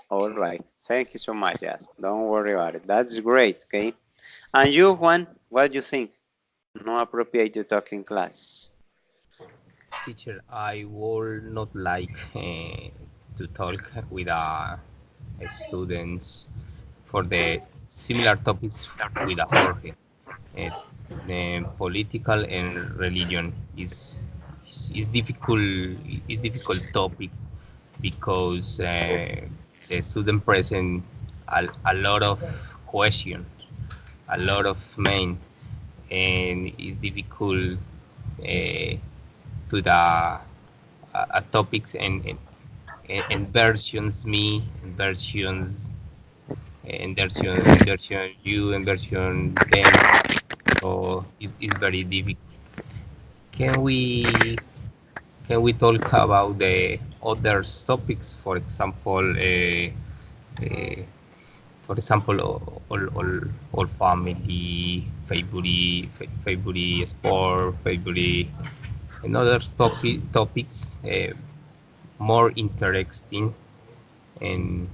All right. Thank you so much. Yes. Don't worry about it. That's great. Okay. And you, Juan, what do you think? No appropriate to talk in class. Teacher, I would not like to talk with students for the similar topics with Jorge. Uh, the political and religion is difficult. Is difficult topics because the student present a lot of questions, a lot of main, and it's difficult to the topics and versions me and versions and version you and version them, so it's very difficult. Can we can we talk about the other topics, uh, for example, all family, favorite sport, favorite, and other topics more interesting and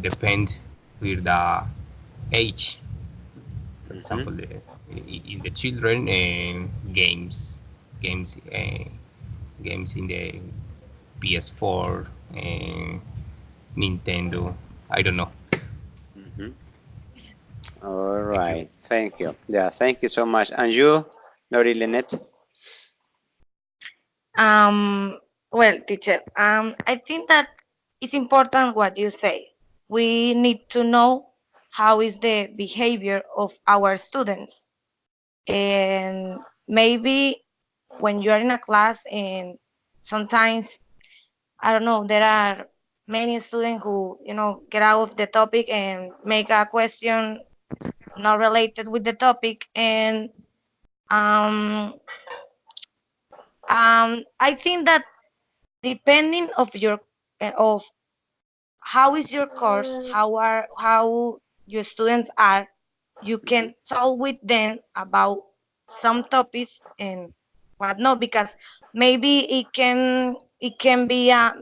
depend with the age. For Mm-hmm. example, in the children games, games in the PS4 and Nintendo. I don't know. Mm-hmm. All Thank you. right. Thank you. Yeah. Thank you so much. And you, Lori Lynette? Um, well, teacher, I think that it's important what you say. We need to know how is the behavior of our students. And maybe when you are in a class and sometimes, I don't know, there are many students who, get out of the topic and make a question not related with the topic. And um, I think that depending of how is your course, how your students are, you Mm-hmm. can talk with them about some topics and whatnot, because maybe it can be a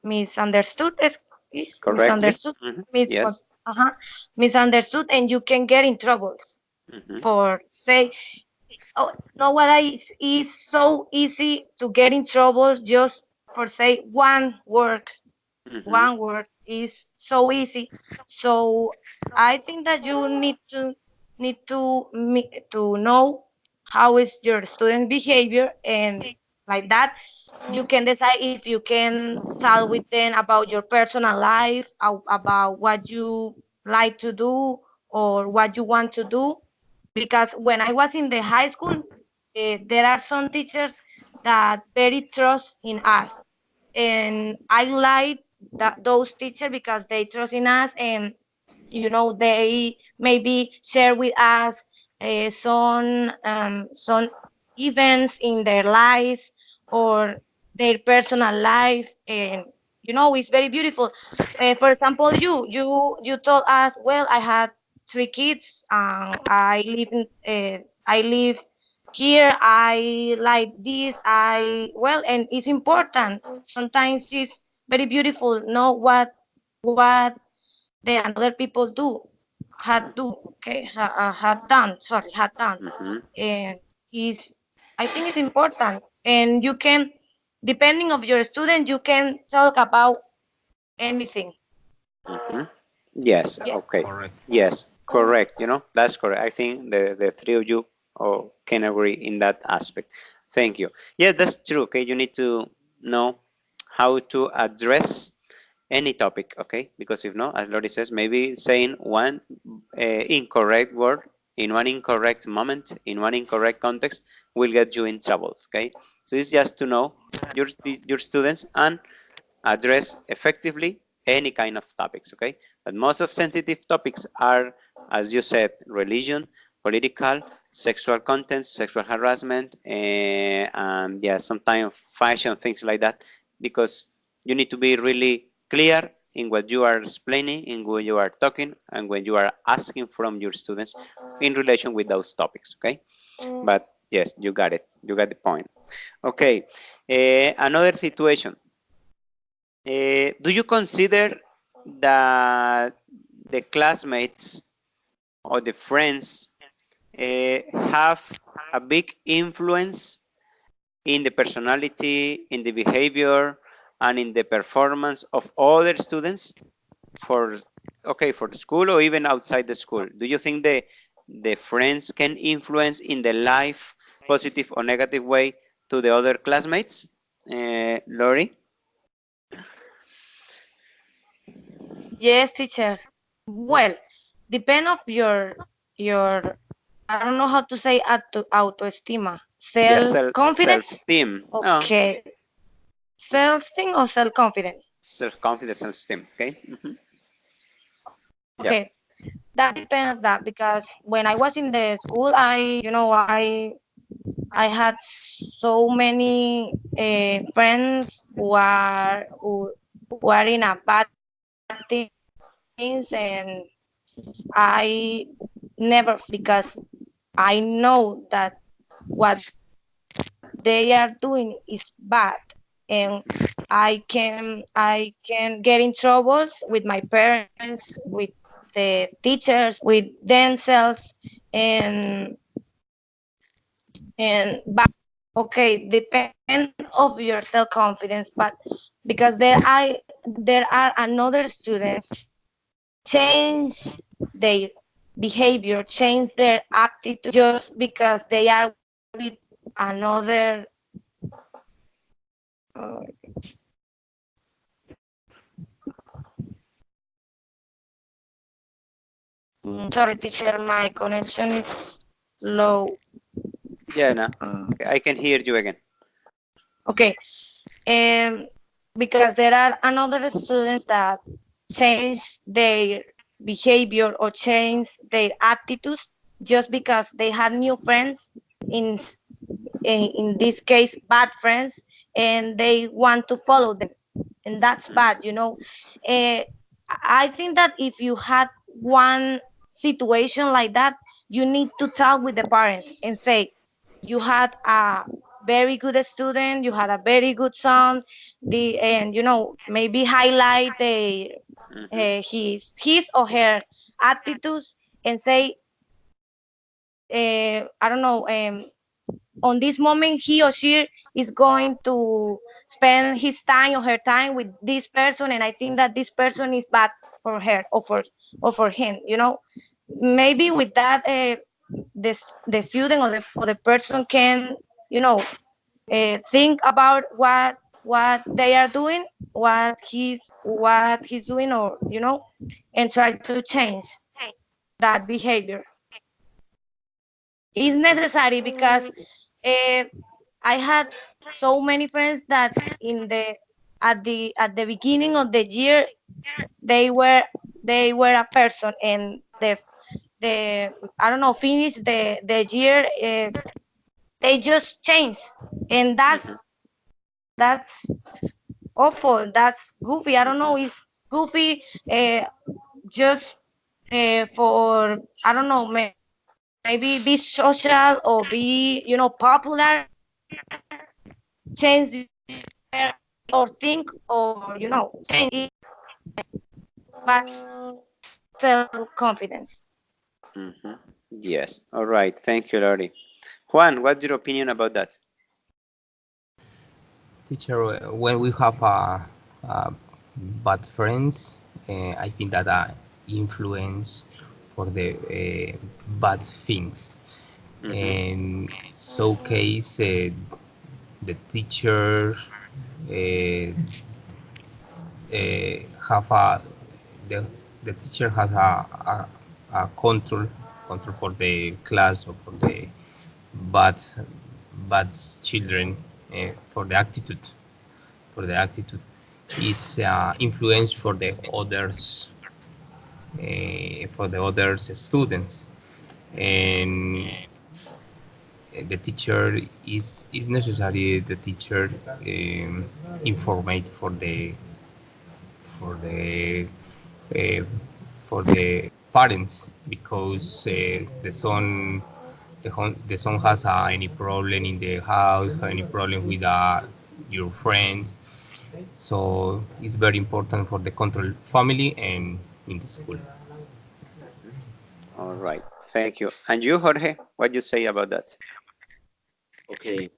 misunderstood, is Correctly. misunderstood, Mm-hmm. miscon, Yes. misunderstood, and you can get in troubles Mm-hmm. for say, oh, know what, I is so easy to get in trouble just for say Mm-hmm. one word is so easy. So I think that you need to know how is your student behavior, and like that you can decide if you can talk with them about your personal life, about what you like to do or what you want to do. Because when I was in the high school, there are some teachers that very trust in us, and I like that those teachers because they trust in us, and they maybe share with us some events in their life or their personal life, and it's very beautiful. For example, you told us, well, I had 3 kids, I live here, I like this, and it's important. Sometimes it's very beautiful know what the another people had done, sorry, had done. Mm-hmm. And is I think it's important, and you can, depending of your student, you can talk about anything. Mm-hmm. Yes. Yes. Okay. Correct. Yes. Correct. That's correct. I think the three of you can agree in that aspect. Thank you. Yeah, that's true. Okay, you need to know how to address any topic. Okay, because if not, as Lori says, maybe saying one incorrect word in one incorrect moment in one incorrect context will get you in trouble. Okay, so it's just to know your students and address effectively any kind of topics, okay? But most of sensitive topics are, as you said, religion, political, sexual content, sexual harassment, and yeah, sometimes fashion, things like that, because you need to be really clear in what you are explaining, in what you are talking, and when you are asking from your students in relation with those topics, okay? But yes, you got it. You got the point. Okay, another situation. Do you consider that the classmates or the friends have a big influence in the personality, in the behavior, and in the performance of other students for for the school or even outside the school? Do you think the friends can influence in the life, positive or negative way, to the other classmates? Lori? Yes, teacher. Well, depend of your I don't know how to say autoestima, Yeah, self confidence. self-esteem. Oh, Okay, self esteem or self confidence. self-confidence, self-esteem. Okay. Hmm. Yeah. Okay, that depends of that, because when I was in the school, I had so many friends who are in a bad things, and I never because I know that what they are doing is bad, and I can get in troubles with my parents, with the teachers, with themselves, and but okay, depend of your self confidence, but because there are another students change their behavior, change their attitude just because they are with another. Uh, Sorry, teacher, my connection is low. Yeah, no. Uh, Okay, I can hear you again. okay, um, because there are another students that change their behavior or change their attitudes just because they had new friends, in in this case bad friends, and they want to follow them, and that's bad. uh, I think that if you had one situation like that, you need to talk with the parents and say you had a very good student, you had a very good son, and maybe highlight Hmm. his or her attitudes, and say, I don't know, on this moment he or she is going to spend his time or her time with this person, and I think that this person is bad for her or for him. Maybe with that, the student or the person can, you know think about what they are doing, what he's doing, or and try to change that behavior. It's necessary because uh, I had so many friends that in the at the beginning of the year they were they were a person and the I don't know, finish the year, they just change, and Mhm. that's awful. That's goofy. I don't know. Mhm. It's goofy. Just for I don't know, maybe be social or be popular, change or think or change bad self confidence. Mhm. Yes. All right. Thank you, Lori. Juan, what's your opinion about that? Teacher, when we have bad friends, I think that influence for the bad things. Mhm. And so case the teacher uh, have the, the teacher has a control for the class or for the bad bad children, for the attitude is influence for the others students, and the teacher is necessary. The teacher informate for the uh, for the parents, because the son has any problem in the house, any problem with your friends. So it's very important for the control family and in the school. All right. Thank you. And you, Jorge, what you say about that? Okay.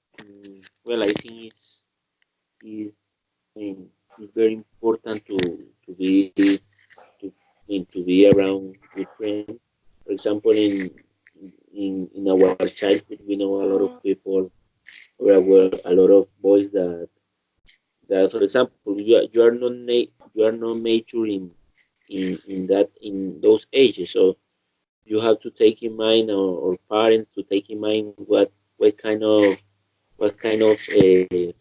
Well, I think is I mean it's very important to be to be around good friends. For example, in our childhood, we know a lot of people, or were a lot of boys that, for example, you are not mature in those ages. So you have to take in mind, or parents to take in mind what kind of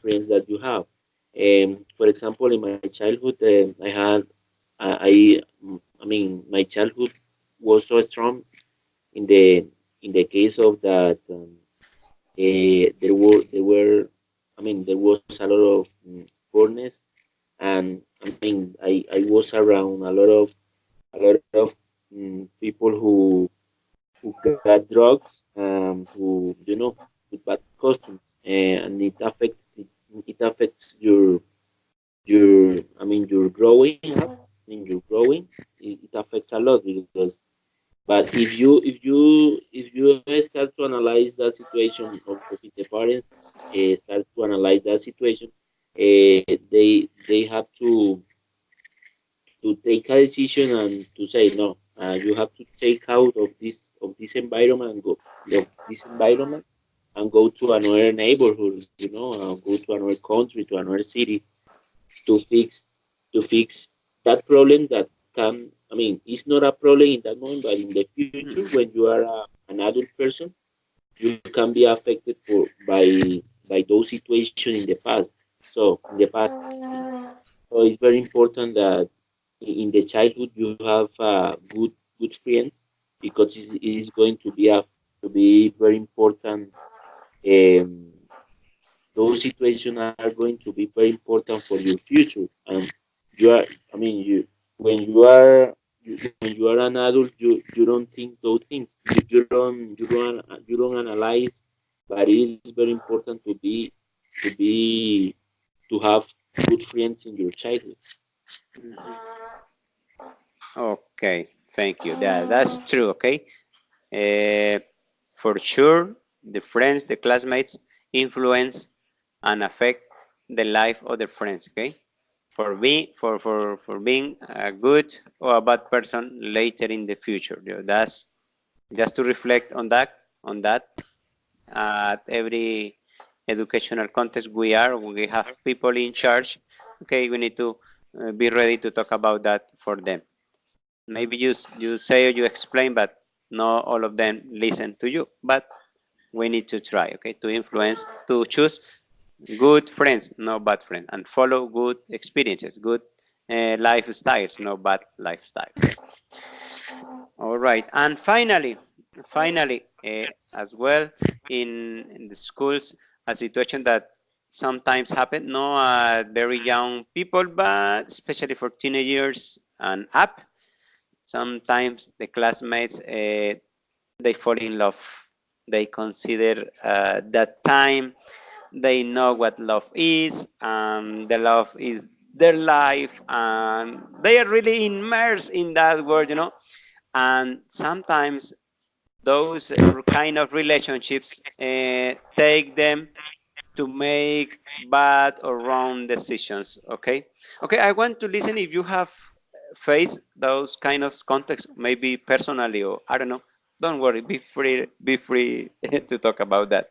friends that you have. For example, in my childhood, I had I mean my childhood was so strong in the case of that. There were I mean there was a lot of poorness, and I mean I was around a lot of people who got drugs, who with bad costumes, and it affects your growing up. I mean your growing. It affects a lot, because but if you start to analyze that situation, of if the parents start to analyze that situation, they have to take a decision and to say no. You have to take out of this environment and go to another neighborhood, go to another country, to another city, to fix that problem that can. I mean, it's not a problem in that moment, but in the future, Mhm. when you are an adult person, you can be affected by those situations in the past. So in the past, so it's very important that in the childhood you have good friends, because it is going to be very important. Um, those situations are going to be very important for your future. And you are, I mean, when you are an adult, you don't think those things. You don't analyze, but it is very important to have good friends in your childhood. Mhm. Okay. Thank you. That's true. Okay. Uh, for sure, the friends, the classmates influence and affect the life of the friends. Okay. For being a good or a bad person later in the future. That's just to reflect on that. At every educational context we have people in charge. Okay, we need to be ready to talk about that for them. Maybe you say or you explain, but not all of them listen to you. But we need to try, okay, to influence, to choose good friends, not bad friends, and follow good experiences, good lifestyles, no bad lifestyle. All right, and finally, as well in the schools, a situation that sometimes happen, no, very young people, but especially for teenagers and up. Sometimes the classmates they fall in love. They consider that time they know what love is, and the love is their life, and they are really immersed in that word, and sometimes those kind of relationships take them to make bad or wrong decisions. Okay, I want to listen if you have faced those kind of contexts, maybe personally, or I don't know. Don't worry, be free to talk about that.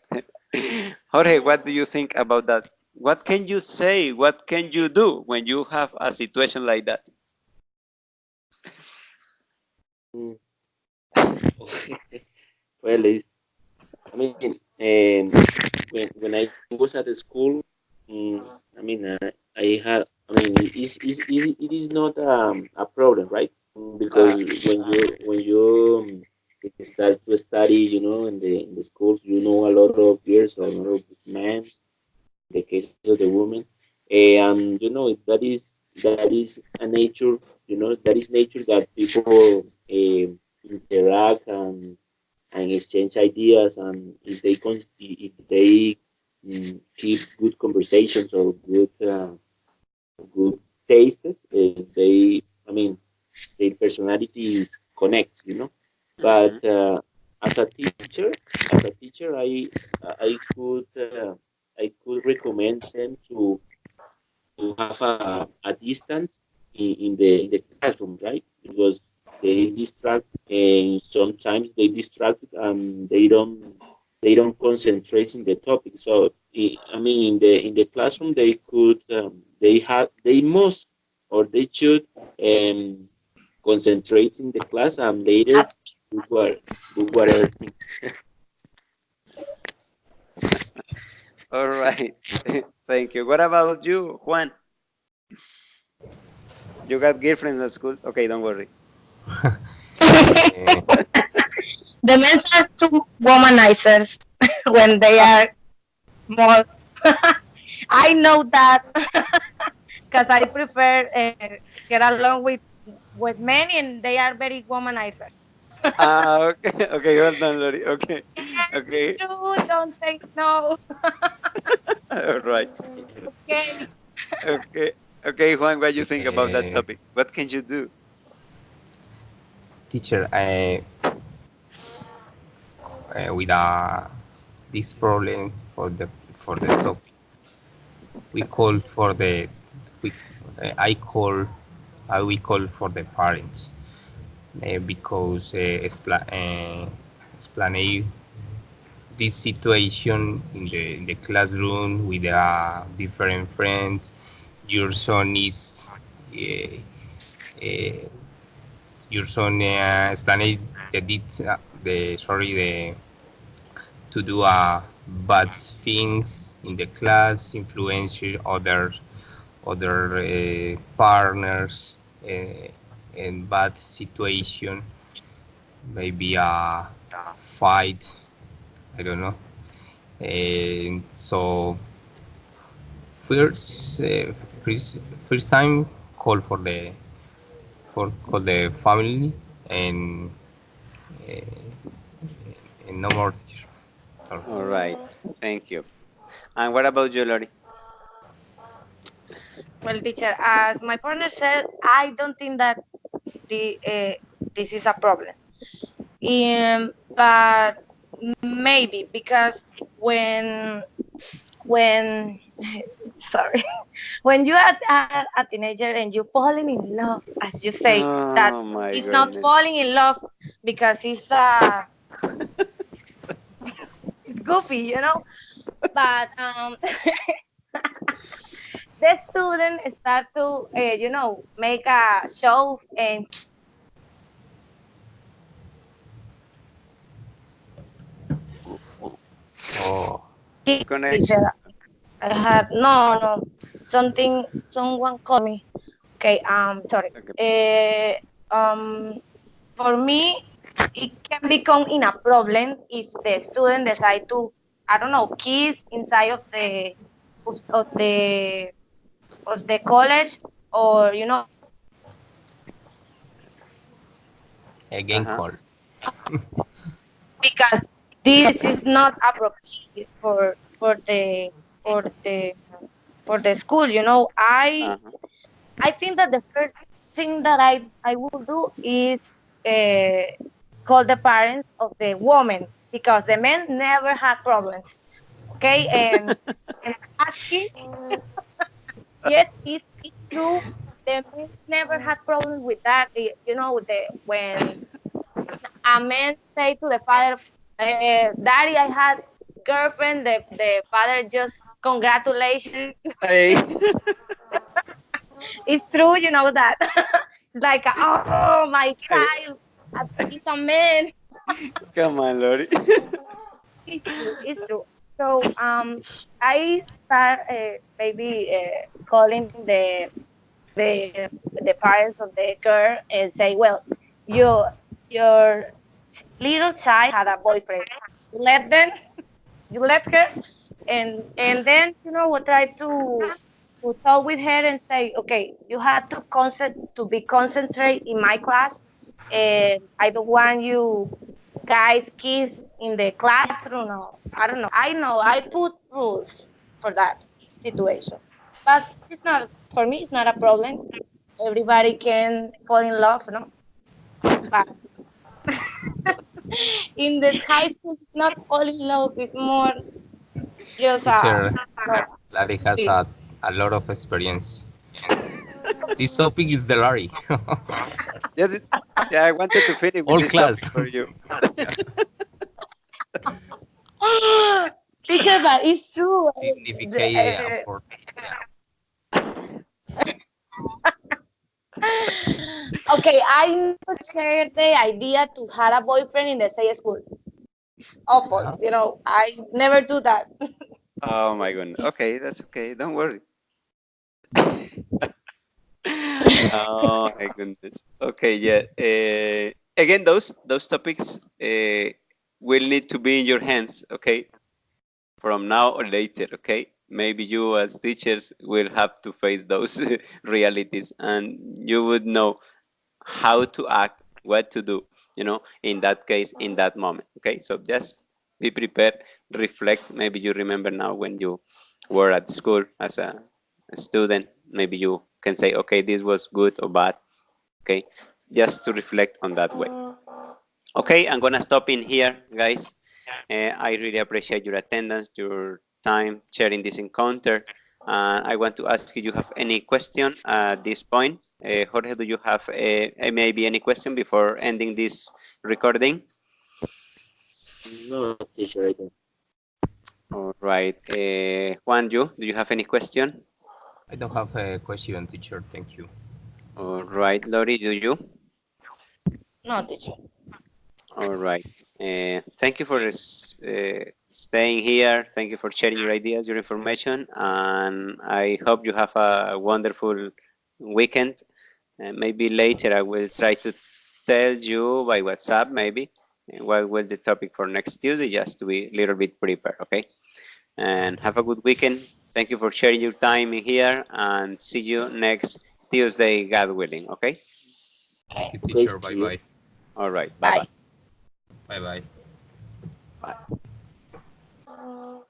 Jorge, what do you think about that? What can you say, what can you do when you have a situation like that? Mm. Well, I mean, when I was at the school, I mean, I had, I mean, it is not a problem, right? Because uh, when you start to study, in the schools, you know a lot of girls, a lot of men. In the case of the woman, and that is a nature, that is nature that people interact and exchange ideas, and if they keep good conversations or good tastes, I mean, their personalities connect, mhm. But as a teacher, I could recommend them to have a distance in the classroom, right? Because they distract, and sometimes they distract and they don't concentrate in the topic. So I mean, in the classroom, they must, or they should, um, concentrate in the class, and later do what do whatever things. All right. Thank you. What about you, Juan? You got girlfriends at school? Okay, don't worry. Uh, The men are too womanizers when they are more. I know that because I prefer get along with men, and they are very womanizers. Okay, okay, hold on, Lori. Okay, okay, True, don't say no. all right. Okay. Okay, okay, Juan, what do you think about that uh, topic? What can you do? teacher, with this problem for the topic, we call for the we I call I we call for the parents, because explain this situation in the classroom with different friends. Your son is uh, uh, your son explained the to do bad things in the class, influence other partners, in bad situation, maybe a fight. I don't know. And so first, first, first time call for the family, and uh, no more teacher. Sorry. All right, thank you. And what about you, Lori? Well, teacher, as my partner said, I don't think that this is a problem. But maybe because when sorry, when you are a teenager and you're falling in love, as you say, that Oh my it's not goodness. falling in love because it's goofy, But the student start to make a show and Oh, teacher. Connection. I had no, something. Someone called me. Okay, sorry. Okay. For me, it can become in a problem if the student decide to, I don't know, kiss inside of the of the college, or Again, Uh-huh. call. because this is not appropriate for the for the school. Uh-huh. I think that the first thing that I will do is uh, call the parents of the woman, because the men never had problems. Okay, and asking, yes, it's true. The men never had problems with that. When a man say to the father, "Daddy, I had girlfriend," the father just congratulations. Hey. It's true, that. It's like, oh, my Hey. child, is a man. Come on, Lori. It's true. It's true. So I start maybe calling the parents of the girl and say, well, your little child had a boyfriend. You let them, you let her, and then we try to talk with her and say, okay, you have to be concentrate in my class, and I don't want you guys kiss in the classroom. Or, I don't know. I know I put rules for that situation, but it's not for me. It's not a problem. Everybody can fall in love, no? But in the high school, it's not fall in love. It's more just Teacher, no, Larry has see. a lot of experience. This topic is the Larry. Yeah, yeah, I wanted to finish with All this topic class. for you. Yeah. Teacher, but it's true. Significate for Okay, I never shared the idea to have a boyfriend in the same school. It's awful. uh I never do that. Oh my goodness. Okay, that's okay. Don't worry. Oh my goodness. Okay, yeah. Again, those topics will need to be in your hands. Okay, from now or later. Okay, maybe you as teachers will have to face those realities, and you would know how to act, what to do. In that case, in that moment. Okay, so just be prepared, reflect. Maybe you remember now when you were at school as a student. Maybe you can say, okay, this was good or bad. Okay, just to reflect on that way. Okay, I'm gonna stop in here, guys. I really appreciate your attendance, your time sharing this encounter. I want to ask you, you have any question at this point? Jorge, do you have maybe any question before ending this recording? No, teacher, I don't. All right. Juan, do you have any question? I don't have a question, teacher. Thank you. All right. Lori, do you? No, teacher. All right. Thank you for staying here. Thank you for sharing your ideas, your information, and I hope you have a wonderful weekend. Maybe later I will try to tell you by WhatsApp, maybe, what will the topic for next Tuesday, just to be a little bit prepared, okay? And have a good weekend. Thank you for sharing your time in here, and see you next Tuesday, God willing, okay? Thank you, Okay, teacher. Bye see you. bye. All right. Bye. Bye-bye. Bye bye. Bye.